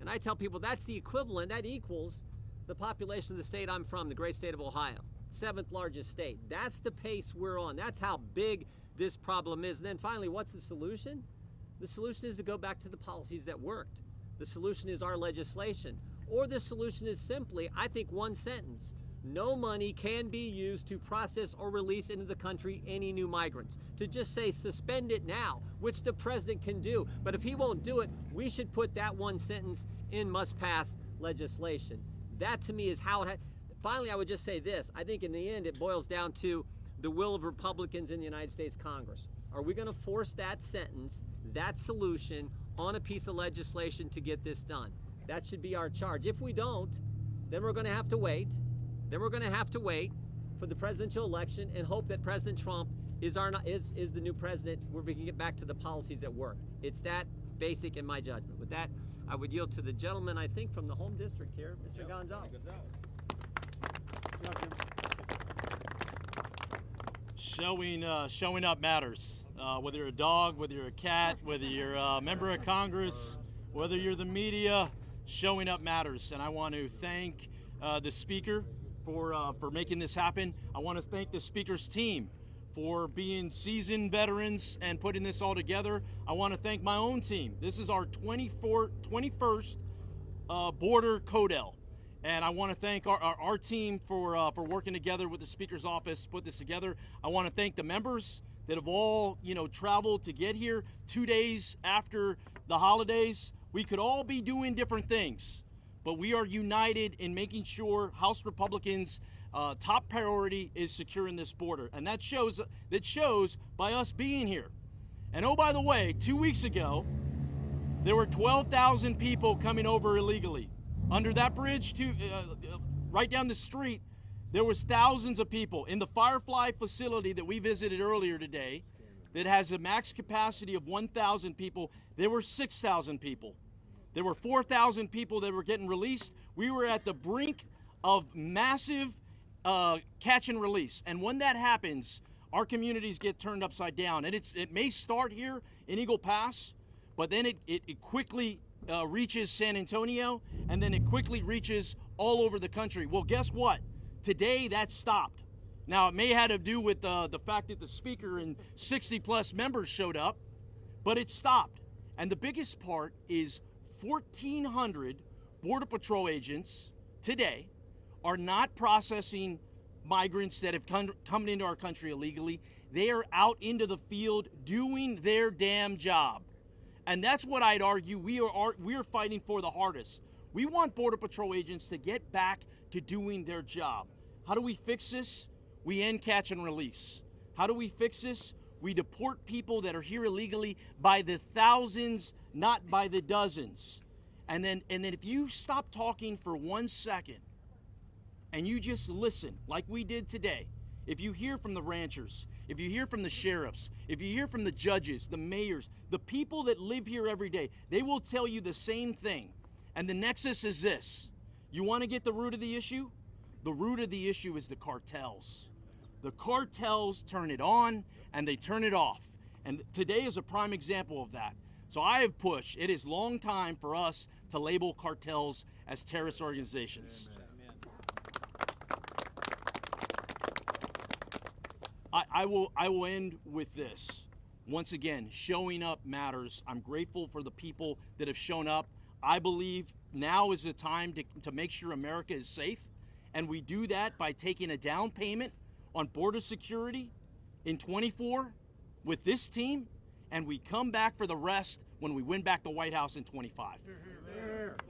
And I tell people that's the equivalent, that equals the population of the state I'm from, the great state of Ohio, 7th largest state. That's the pace we're on. That's how big this problem is. And then finally, what's the solution? The solution is to go back to the policies that worked. The solution is our legislation. Or the solution is simply, I think, one sentence. No money can be used to process or release into the country any new migrants. To just say suspend it now, which the president can do. But if he won't do it, we should put that one sentence in must-pass legislation. That to me is how it finally, I would just say this. I think in the end, it boils down to the will of Republicans in the United States Congress. Are we going to force that sentence, that solution, on a piece of legislation to get this done? That should be our charge. If we don't, then we're going to have to wait. Then we're going to have to wait for the presidential election and hope that President Trump is the new president where we can get back to the policies that work. It's that basic in my judgment. With that, I would yield to the gentleman, I think, from the home district here, Mr. Gonzales. Showing up matters. Whether you're a dog, whether you're a cat, whether you're a member of Congress, whether you're the media, showing up matters. And I want to thank the Speaker for making this happen. I want to thank the Speaker's team for being seasoned veterans and putting this all together. I want to thank my own team. This is our 21st border CODEL. And I want to thank our team for working together with the Speaker's office to put this together. I want to thank the members that have all, traveled to get here 2 days after the holidays. We could all be doing different things, but we are united in making sure House Republicans' top priority is securing this border. And that shows by us being here. And oh, by the way, 2 weeks ago, there were 12,000 people coming over illegally. Under that bridge, right down the street, there was thousands of people. In the Firefly facility that we visited earlier today, that has a max capacity of 1,000 people, there were 6,000 people. There were 4,000 people that were getting released. We were at the brink of massive catch and release. And when that happens, our communities get turned upside down. And it may start here in Eagle Pass, but then it quickly reaches San Antonio, and then it quickly reaches all over the country. Well, guess what? Today, that stopped. Now, it may have to do with the fact that the Speaker and 60-plus members showed up, but it stopped. And the biggest part is 1,400 Border Patrol agents today are not processing migrants that have come into our country illegally. They are out into the field doing their damn job. And that's what I'd argue we are fighting for the hardest. We want Border Patrol agents to get back to doing their job. How do we fix this? We end catch and release. How do we fix this? We deport people that are here illegally by the thousands, not by the dozens. And then if you stop talking for 1 second and you just listen, like we did today, if you hear from the ranchers, if you hear from the sheriffs, if you hear from the judges, the mayors, the people that live here every day, they will tell you the same thing. And the nexus is this. You want to get the root of the issue? The root of the issue is the cartels. The cartels turn it on and they turn it off. And today is a prime example of that. So I have pushed. It is long time for us to label cartels as terrorist organizations. I will end with this. Once again, showing up matters. I'm grateful for the people that have shown up. I believe now is the time to make sure America is safe. And we do that by taking a down payment on border security in 24 with this team, and we come back for the rest when we win back the White House in 25.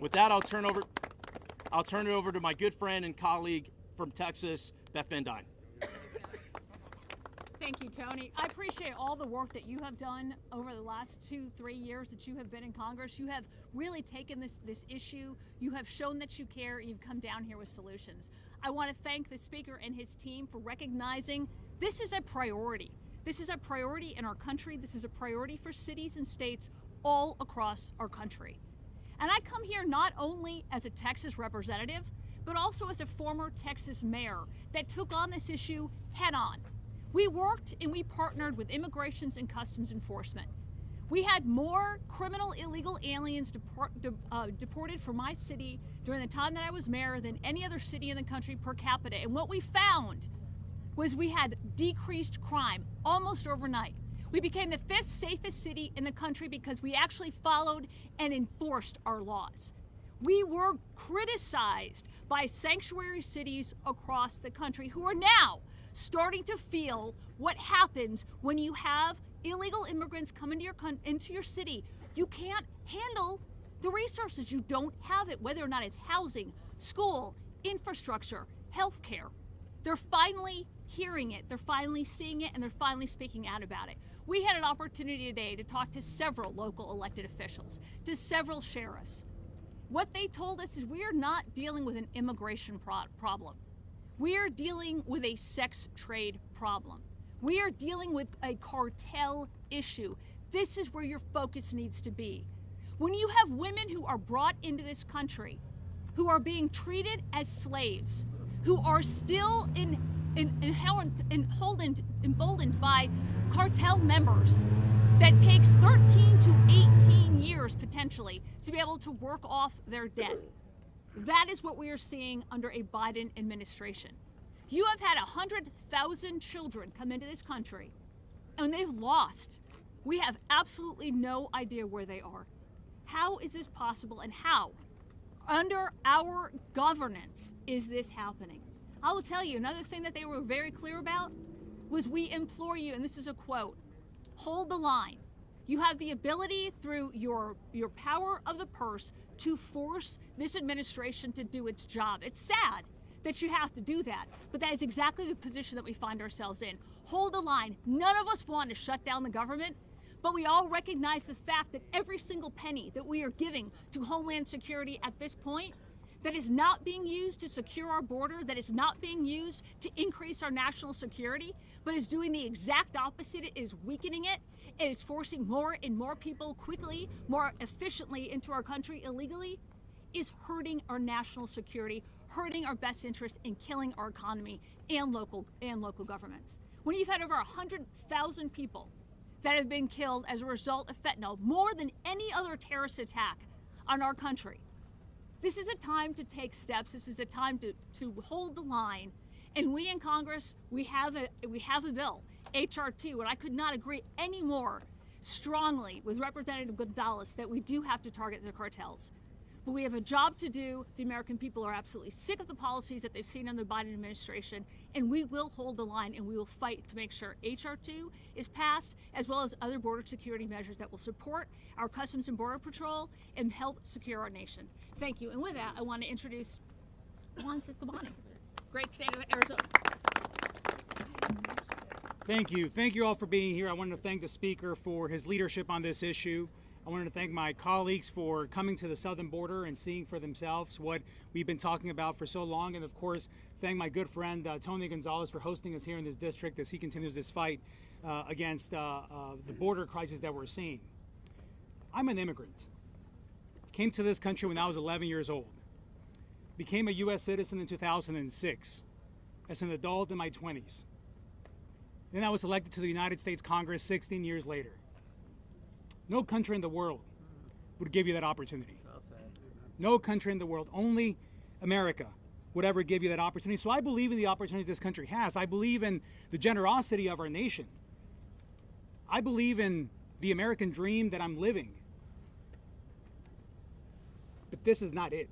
With that, I'll turn it over to my good friend and colleague from Texas, Beth Van Dyne. Thank you, Tony. I appreciate all the work that you have done over the last 2-3 years that you have been in Congress. You have really taken this issue. You have shown that you care. You've come down here with solutions. I want to thank the Speaker and his team for recognizing this is a priority. This is a priority in our country. This is a priority for cities and states all across our country. And I come here not only as a Texas representative, but also as a former Texas mayor that took on this issue head on. We worked and we partnered with Immigrations and Customs Enforcement. We had more criminal illegal aliens deported from my city during the time that I was mayor than any other city in the country per capita. And what we found was we had decreased crime almost overnight. We became the 5th safest city in the country because we actually followed and enforced our laws. We were criticized by sanctuary cities across the country who are now starting to feel what happens when you have illegal immigrants come into your city. You can't handle the resources. You don't have it, whether or not it's housing, school, infrastructure, healthcare. They're finally hearing it, they're finally seeing it, and they're finally speaking out about it. We had an opportunity today to talk to several local elected officials, to several sheriffs. What they told us is we are not dealing with an immigration problem. We are dealing with a sex trade problem. We are dealing with a cartel issue. This is where your focus needs to be. When you have women who are brought into this country, who are being treated as slaves, who are still emboldened by cartel members, that takes 13 to 18 years potentially to be able to work off their debt. That is what we are seeing under a Biden administration. You have had 100,000 children come into this country, and they've lost. We have absolutely no idea where they are. How is this possible, and how, under our governance, is this happening? I will tell you, another thing that they were very clear about was we implore you, and this is a quote, hold the line. You have the ability through your power of the purse to force this administration to do its job. It's sad that you have to do that, but that is exactly the position that we find ourselves in. Hold the line. None of us want to shut down the government, but we all recognize the fact that every single penny that we are giving to Homeland Security at this point that is not being used to secure our border, that is not being used to increase our national security, but is doing the exact opposite. It is weakening it. It is forcing more and more people quickly, more efficiently into our country illegally, is hurting our national security, hurting our best interest, and killing our economy and local governments. When you've had over 100,000 people that have been killed as a result of fentanyl, more than any other terrorist attack on our country, this is a time to take steps. This is a time to hold the line. And we in Congress, we have a bill, H.R. 2, and I could not agree any more strongly with Representative Gonzales that we do have to target the cartels. But we have a job to do. The American people are absolutely sick of the policies that they've seen under the Biden administration, and we will hold the line and we will fight to make sure H.R. 2 is passed, as well as other border security measures that will support our Customs and Border Patrol and help secure our nation. Thank you. And with that, I want to introduce Juan Ciscobani, great state of Arizona. Thank you. Thank you all for being here. I wanted to thank the Speaker for his leadership on this issue. I wanted to thank my colleagues for coming to the southern border and seeing for themselves what we've been talking about for so long. And of course, thank my good friend Tony Gonzales for hosting us here in this district as he continues this fight against the border crisis that we're seeing. I'm an immigrant. Came to this country when I was 11 years old. Became a U.S. citizen in 2006 as an adult in my 20s. Then I was elected to the United States Congress 16 years later. No country in the world would give you that opportunity. No country in the world, only America would ever give you that opportunity. So I believe in the opportunities this country has. I believe in the generosity of our nation. I believe in the American dream that I'm living. But this is not it.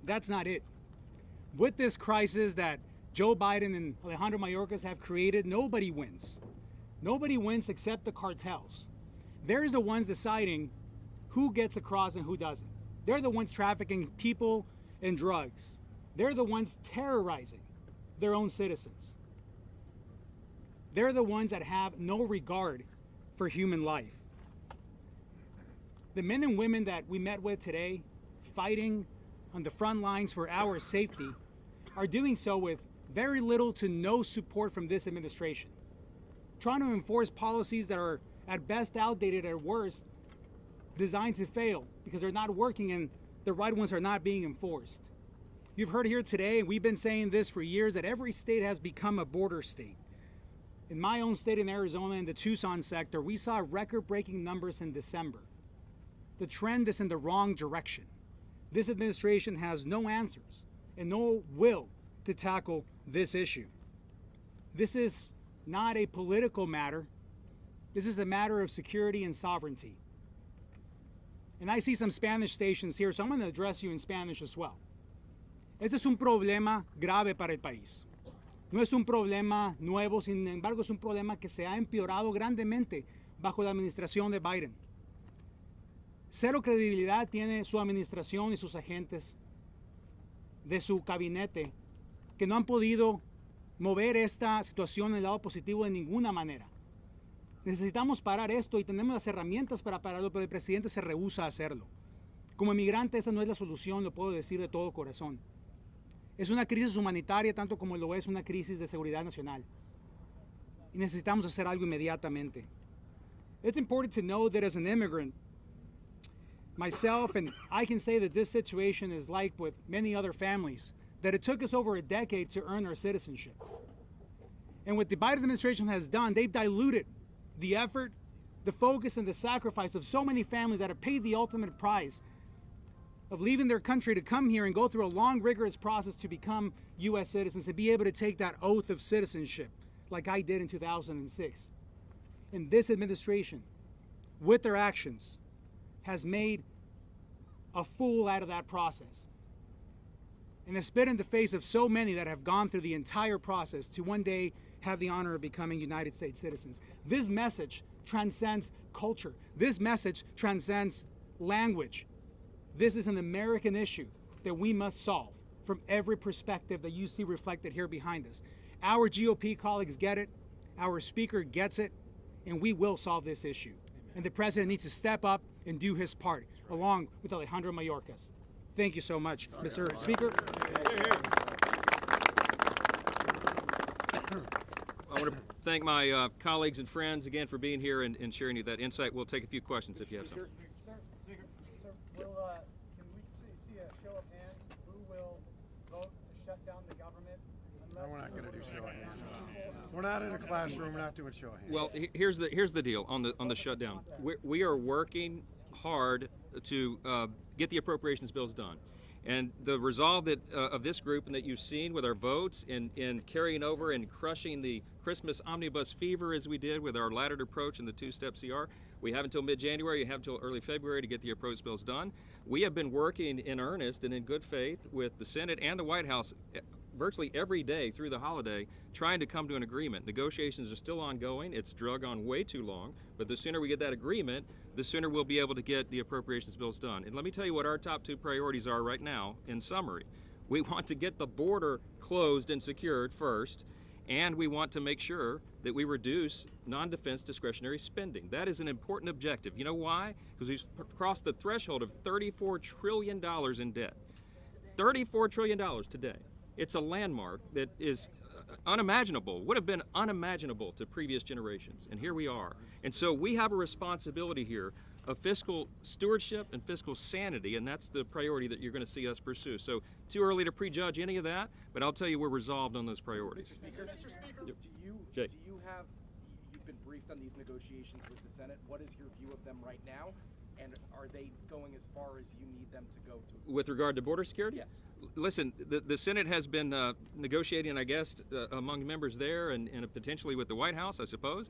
That's not it. With this crisis that Joe Biden and Alejandro Mayorkas have created, nobody wins. Nobody wins except the cartels. They're the ones deciding who gets across and who doesn't. They're the ones trafficking people and drugs. They're the ones terrorizing their own citizens. They're the ones that have no regard for human life. The men and women that we met with today, fighting on the front lines for our safety, are doing so with very little to no support from this administration. Trying to enforce policies that are at best outdated, at worst designed to fail because they're not working and the right ones are not being enforced. You've heard here today, and we've been saying this for years, that every state has become a border state. In my own state in Arizona, in the Tucson sector, we saw record-breaking numbers in December. The trend is in the wrong direction. This administration has no answers and no will to tackle this issue. This is not a political matter. This is a matter of security and sovereignty. And I see some Spanish stations here, so I'm going to address you in Spanish as well. Este es un problema grave para el país. No es un problema nuevo, sin embargo es un problema que se ha empeorado grandemente bajo la administración de Biden. Cero credibilidad tiene su administración y sus agentes de su gabinete que no han podido mover esta situación en el lado positivo de ninguna manera. Necesitamos parar esto y tenemos las herramientas para pararlo, pero el presidente se rehúsa a hacerlo. Como inmigrante, esta no es la solución, lo puedo decir de todo corazón. Es una crisis humanitaria tanto como lo es una crisis de seguridad nacional. Y necesitamos hacer algo inmediatamente. It's important to know that as an immigrant, myself, and I can say that this situation is like with many other families, that it took us over a decade to earn our citizenship. And what the Biden administration has done, they've diluted the effort, the focus, and the sacrifice of so many families that have paid the ultimate price of leaving their country to come here and go through a long, rigorous process to become U.S. citizens, to be able to take that oath of citizenship like I did in 2006. And this administration, with their actions, has made a fool out of that process. And has spit in the face of so many that have gone through the entire process to one day have the honor of becoming United States citizens. This message transcends culture. This message transcends language. This is an American issue that we must solve from every perspective that you see reflected here behind us. Our GOP colleagues get it, our speaker gets it, and we will solve this issue. And the president needs to step up and do his part, along with Alejandro Mayorkas. Thank you so much, Mr. Speaker. I want to thank my colleagues and friends again for being here and sharing you that insight. We'll take a few questions if you have some. Speaker, can we see a show of hands? Who will vote to shut down the government? No, we're not going to do show of hands. We're not in a classroom. We're not doing show of hands. Well, here's the deal on the shutdown. We are working hard to get the appropriations bills done. And the resolve that of this group and that you've seen with our votes in carrying over and crushing the Christmas omnibus fever as we did with our laddered approach and the two-step CR, we have until mid-January, you have until early February to get the approach bills done. We have been working in earnest and in good faith with the Senate and the White House virtually every day through the holiday trying to come to an agreement. Negotiations are still ongoing. It's drug on way too long, but the sooner we get that agreement, the sooner we'll be able to get the appropriations bills done. And let me tell you what our top two priorities are right now in summary. We want to get the border closed and secured first, and we want to make sure that we reduce non-defense discretionary spending. That is an important objective. You know why? Because we've crossed the threshold of $34 trillion in debt. $34 trillion today. It's a landmark that is unimaginable, would have been unimaginable to previous generations, and here we are. And so we have a responsibility here of fiscal stewardship and fiscal sanity, and that's the priority that you're going to see us pursue. So too early to prejudge any of that, but I'll tell you we're resolved on those priorities. Mr. Speaker, Yep. do you have, you've been briefed on these negotiations with the Senate. What is your view of them right now? And are they going as far as you need them to go to? With regard to border security? Yes. Listen, the Senate has been negotiating, I guess, among members there and potentially with the White House, I suppose.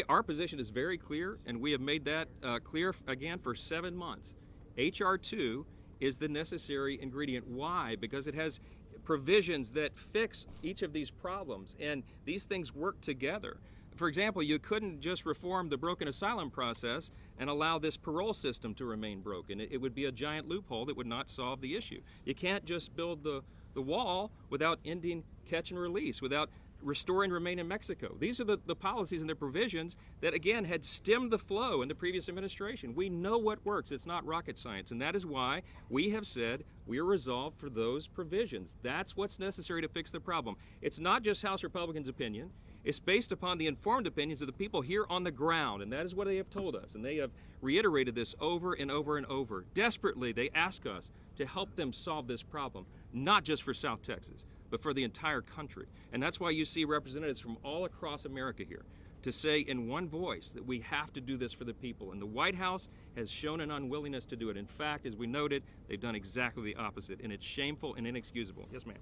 Our position is very clear, and we have made that clear again for 7 months. H.R. 2 is the necessary ingredient. Why? Because it has provisions that fix each of these problems, and these things work together. For example, you couldn't just reform the broken asylum process and allow this parole system to remain broken. It would be a giant loophole that would not solve the issue. You can't just build the wall without ending catch and release, without restoring remain in Mexico. These are the policies and the provisions that, again, had stemmed the flow in the previous administration. We know what works. It's not rocket science, and that is why we have said we are resolved for those provisions. That's what's necessary to fix the problem. It's not just House Republicans' opinion. It's based upon the informed opinions of the people here on the ground, and that is what they have told us, and they have reiterated this over and over and over. Desperately, they ask us to help them solve this problem, not just for South Texas, but for the entire country. And that's why you see representatives from all across America here to say in one voice that we have to do this for the people. And the White House has shown an unwillingness to do it. In fact, as we noted, they've done exactly the opposite, and it's shameful and inexcusable. Yes, ma'am.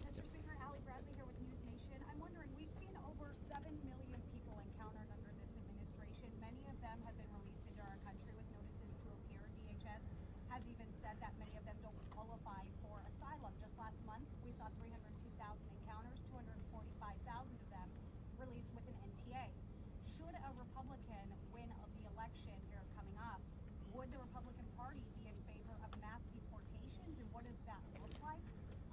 Mr. Speaker, Allie Bradley here with News Nation. I'm wondering, we've seen over 7 million people encountered under this administration. Many of them have been released into our country with notices to appear. DHS has even said that many of them don't qualify for asylum. Just last month, we saw 302,000 encounters, 245,000 of them released with an NTA. Should a Republican win of the election here coming up, would the Republican Party be in favor of mass deportations, and what does that look like?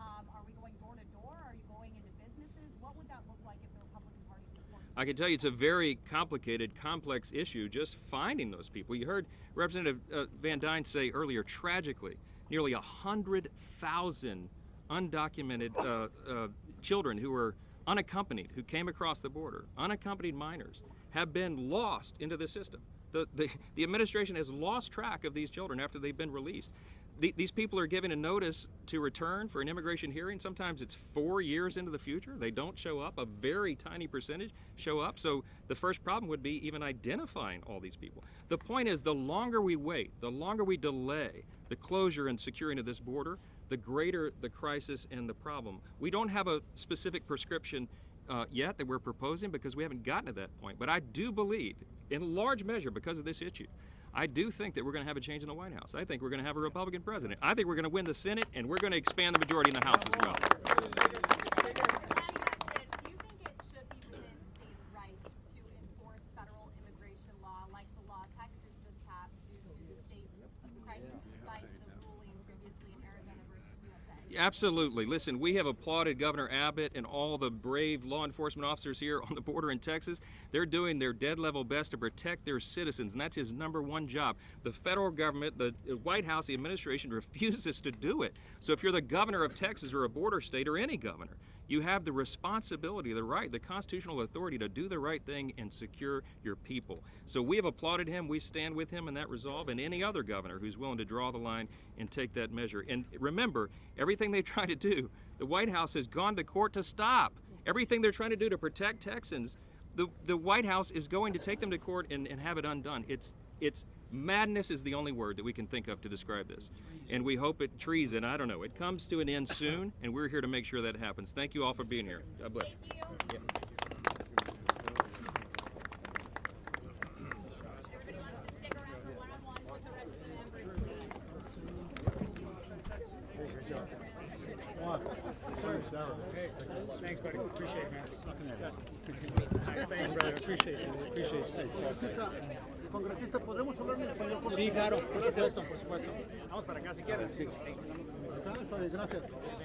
Are we going door to door? Are you going into businesses? What would that look like if the Republican Party supports it? I can tell you it's a very complicated, complex issue just finding those people. You heard Representative Van Dyne say earlier, tragically, nearly 100,000 undocumented children who were unaccompanied, who came across the border, unaccompanied minors, have been lost into the system. The administration has lost track of these children after they've been released. These people are given a notice to return for an immigration hearing. Sometimes it's 4 years into the future. They don't show up. A very tiny percentage show up. So the first problem would be even identifying all these people. The point is, the longer we wait, the longer we delay the closure and securing of this border, the greater the crisis and the problem. We don't have a specific prescription yet that we're proposing because we haven't gotten to that point. But I do believe, in large measure because of this issue, I do think that we're going to have a change in the White House. I think we're going to have a Republican president. I think we're going to win the Senate, and we're going to expand the majority in the House as well. Do you think it should be within states' rights to enforce federal immigration law like the law Texas just passed due to the state of the crisis, despite the ruling previously in Arizona versus USA? Absolutely. Listen, we have applauded Governor Abbott and all the brave law enforcement officers here on the border in Texas. They're doing their dead level best to protect their citizens, and that's his #1 job. The federal government, the White House, the administration refuses to do it. So if you're the governor of Texas or a border state or any governor, you have the responsibility, the right, the constitutional authority to do the right thing and secure your people. So we have applauded him. We stand with him in that resolve, and any other governor who's willing to draw the line and take that measure. And remember, everything they try to do, the White House has gone to court to stop. Everything they're trying to do to protect Texans, the White House is going to take them to court and have it undone. It's madness is the only word that we can think of to describe this. And we hope treason, I don't know, it comes to an end soon, and we're here to make sure that happens. Thank you all for being here. God bless you. Yeah. Thanks, buddy. Appreciate it, man. Thanks, brother. Appreciate you. Appreciate you. Congresista, ¿podemos hablar en español? Sí, claro, por supuesto, por supuesto. Vamos para acá si quieres. Está bien, gracias.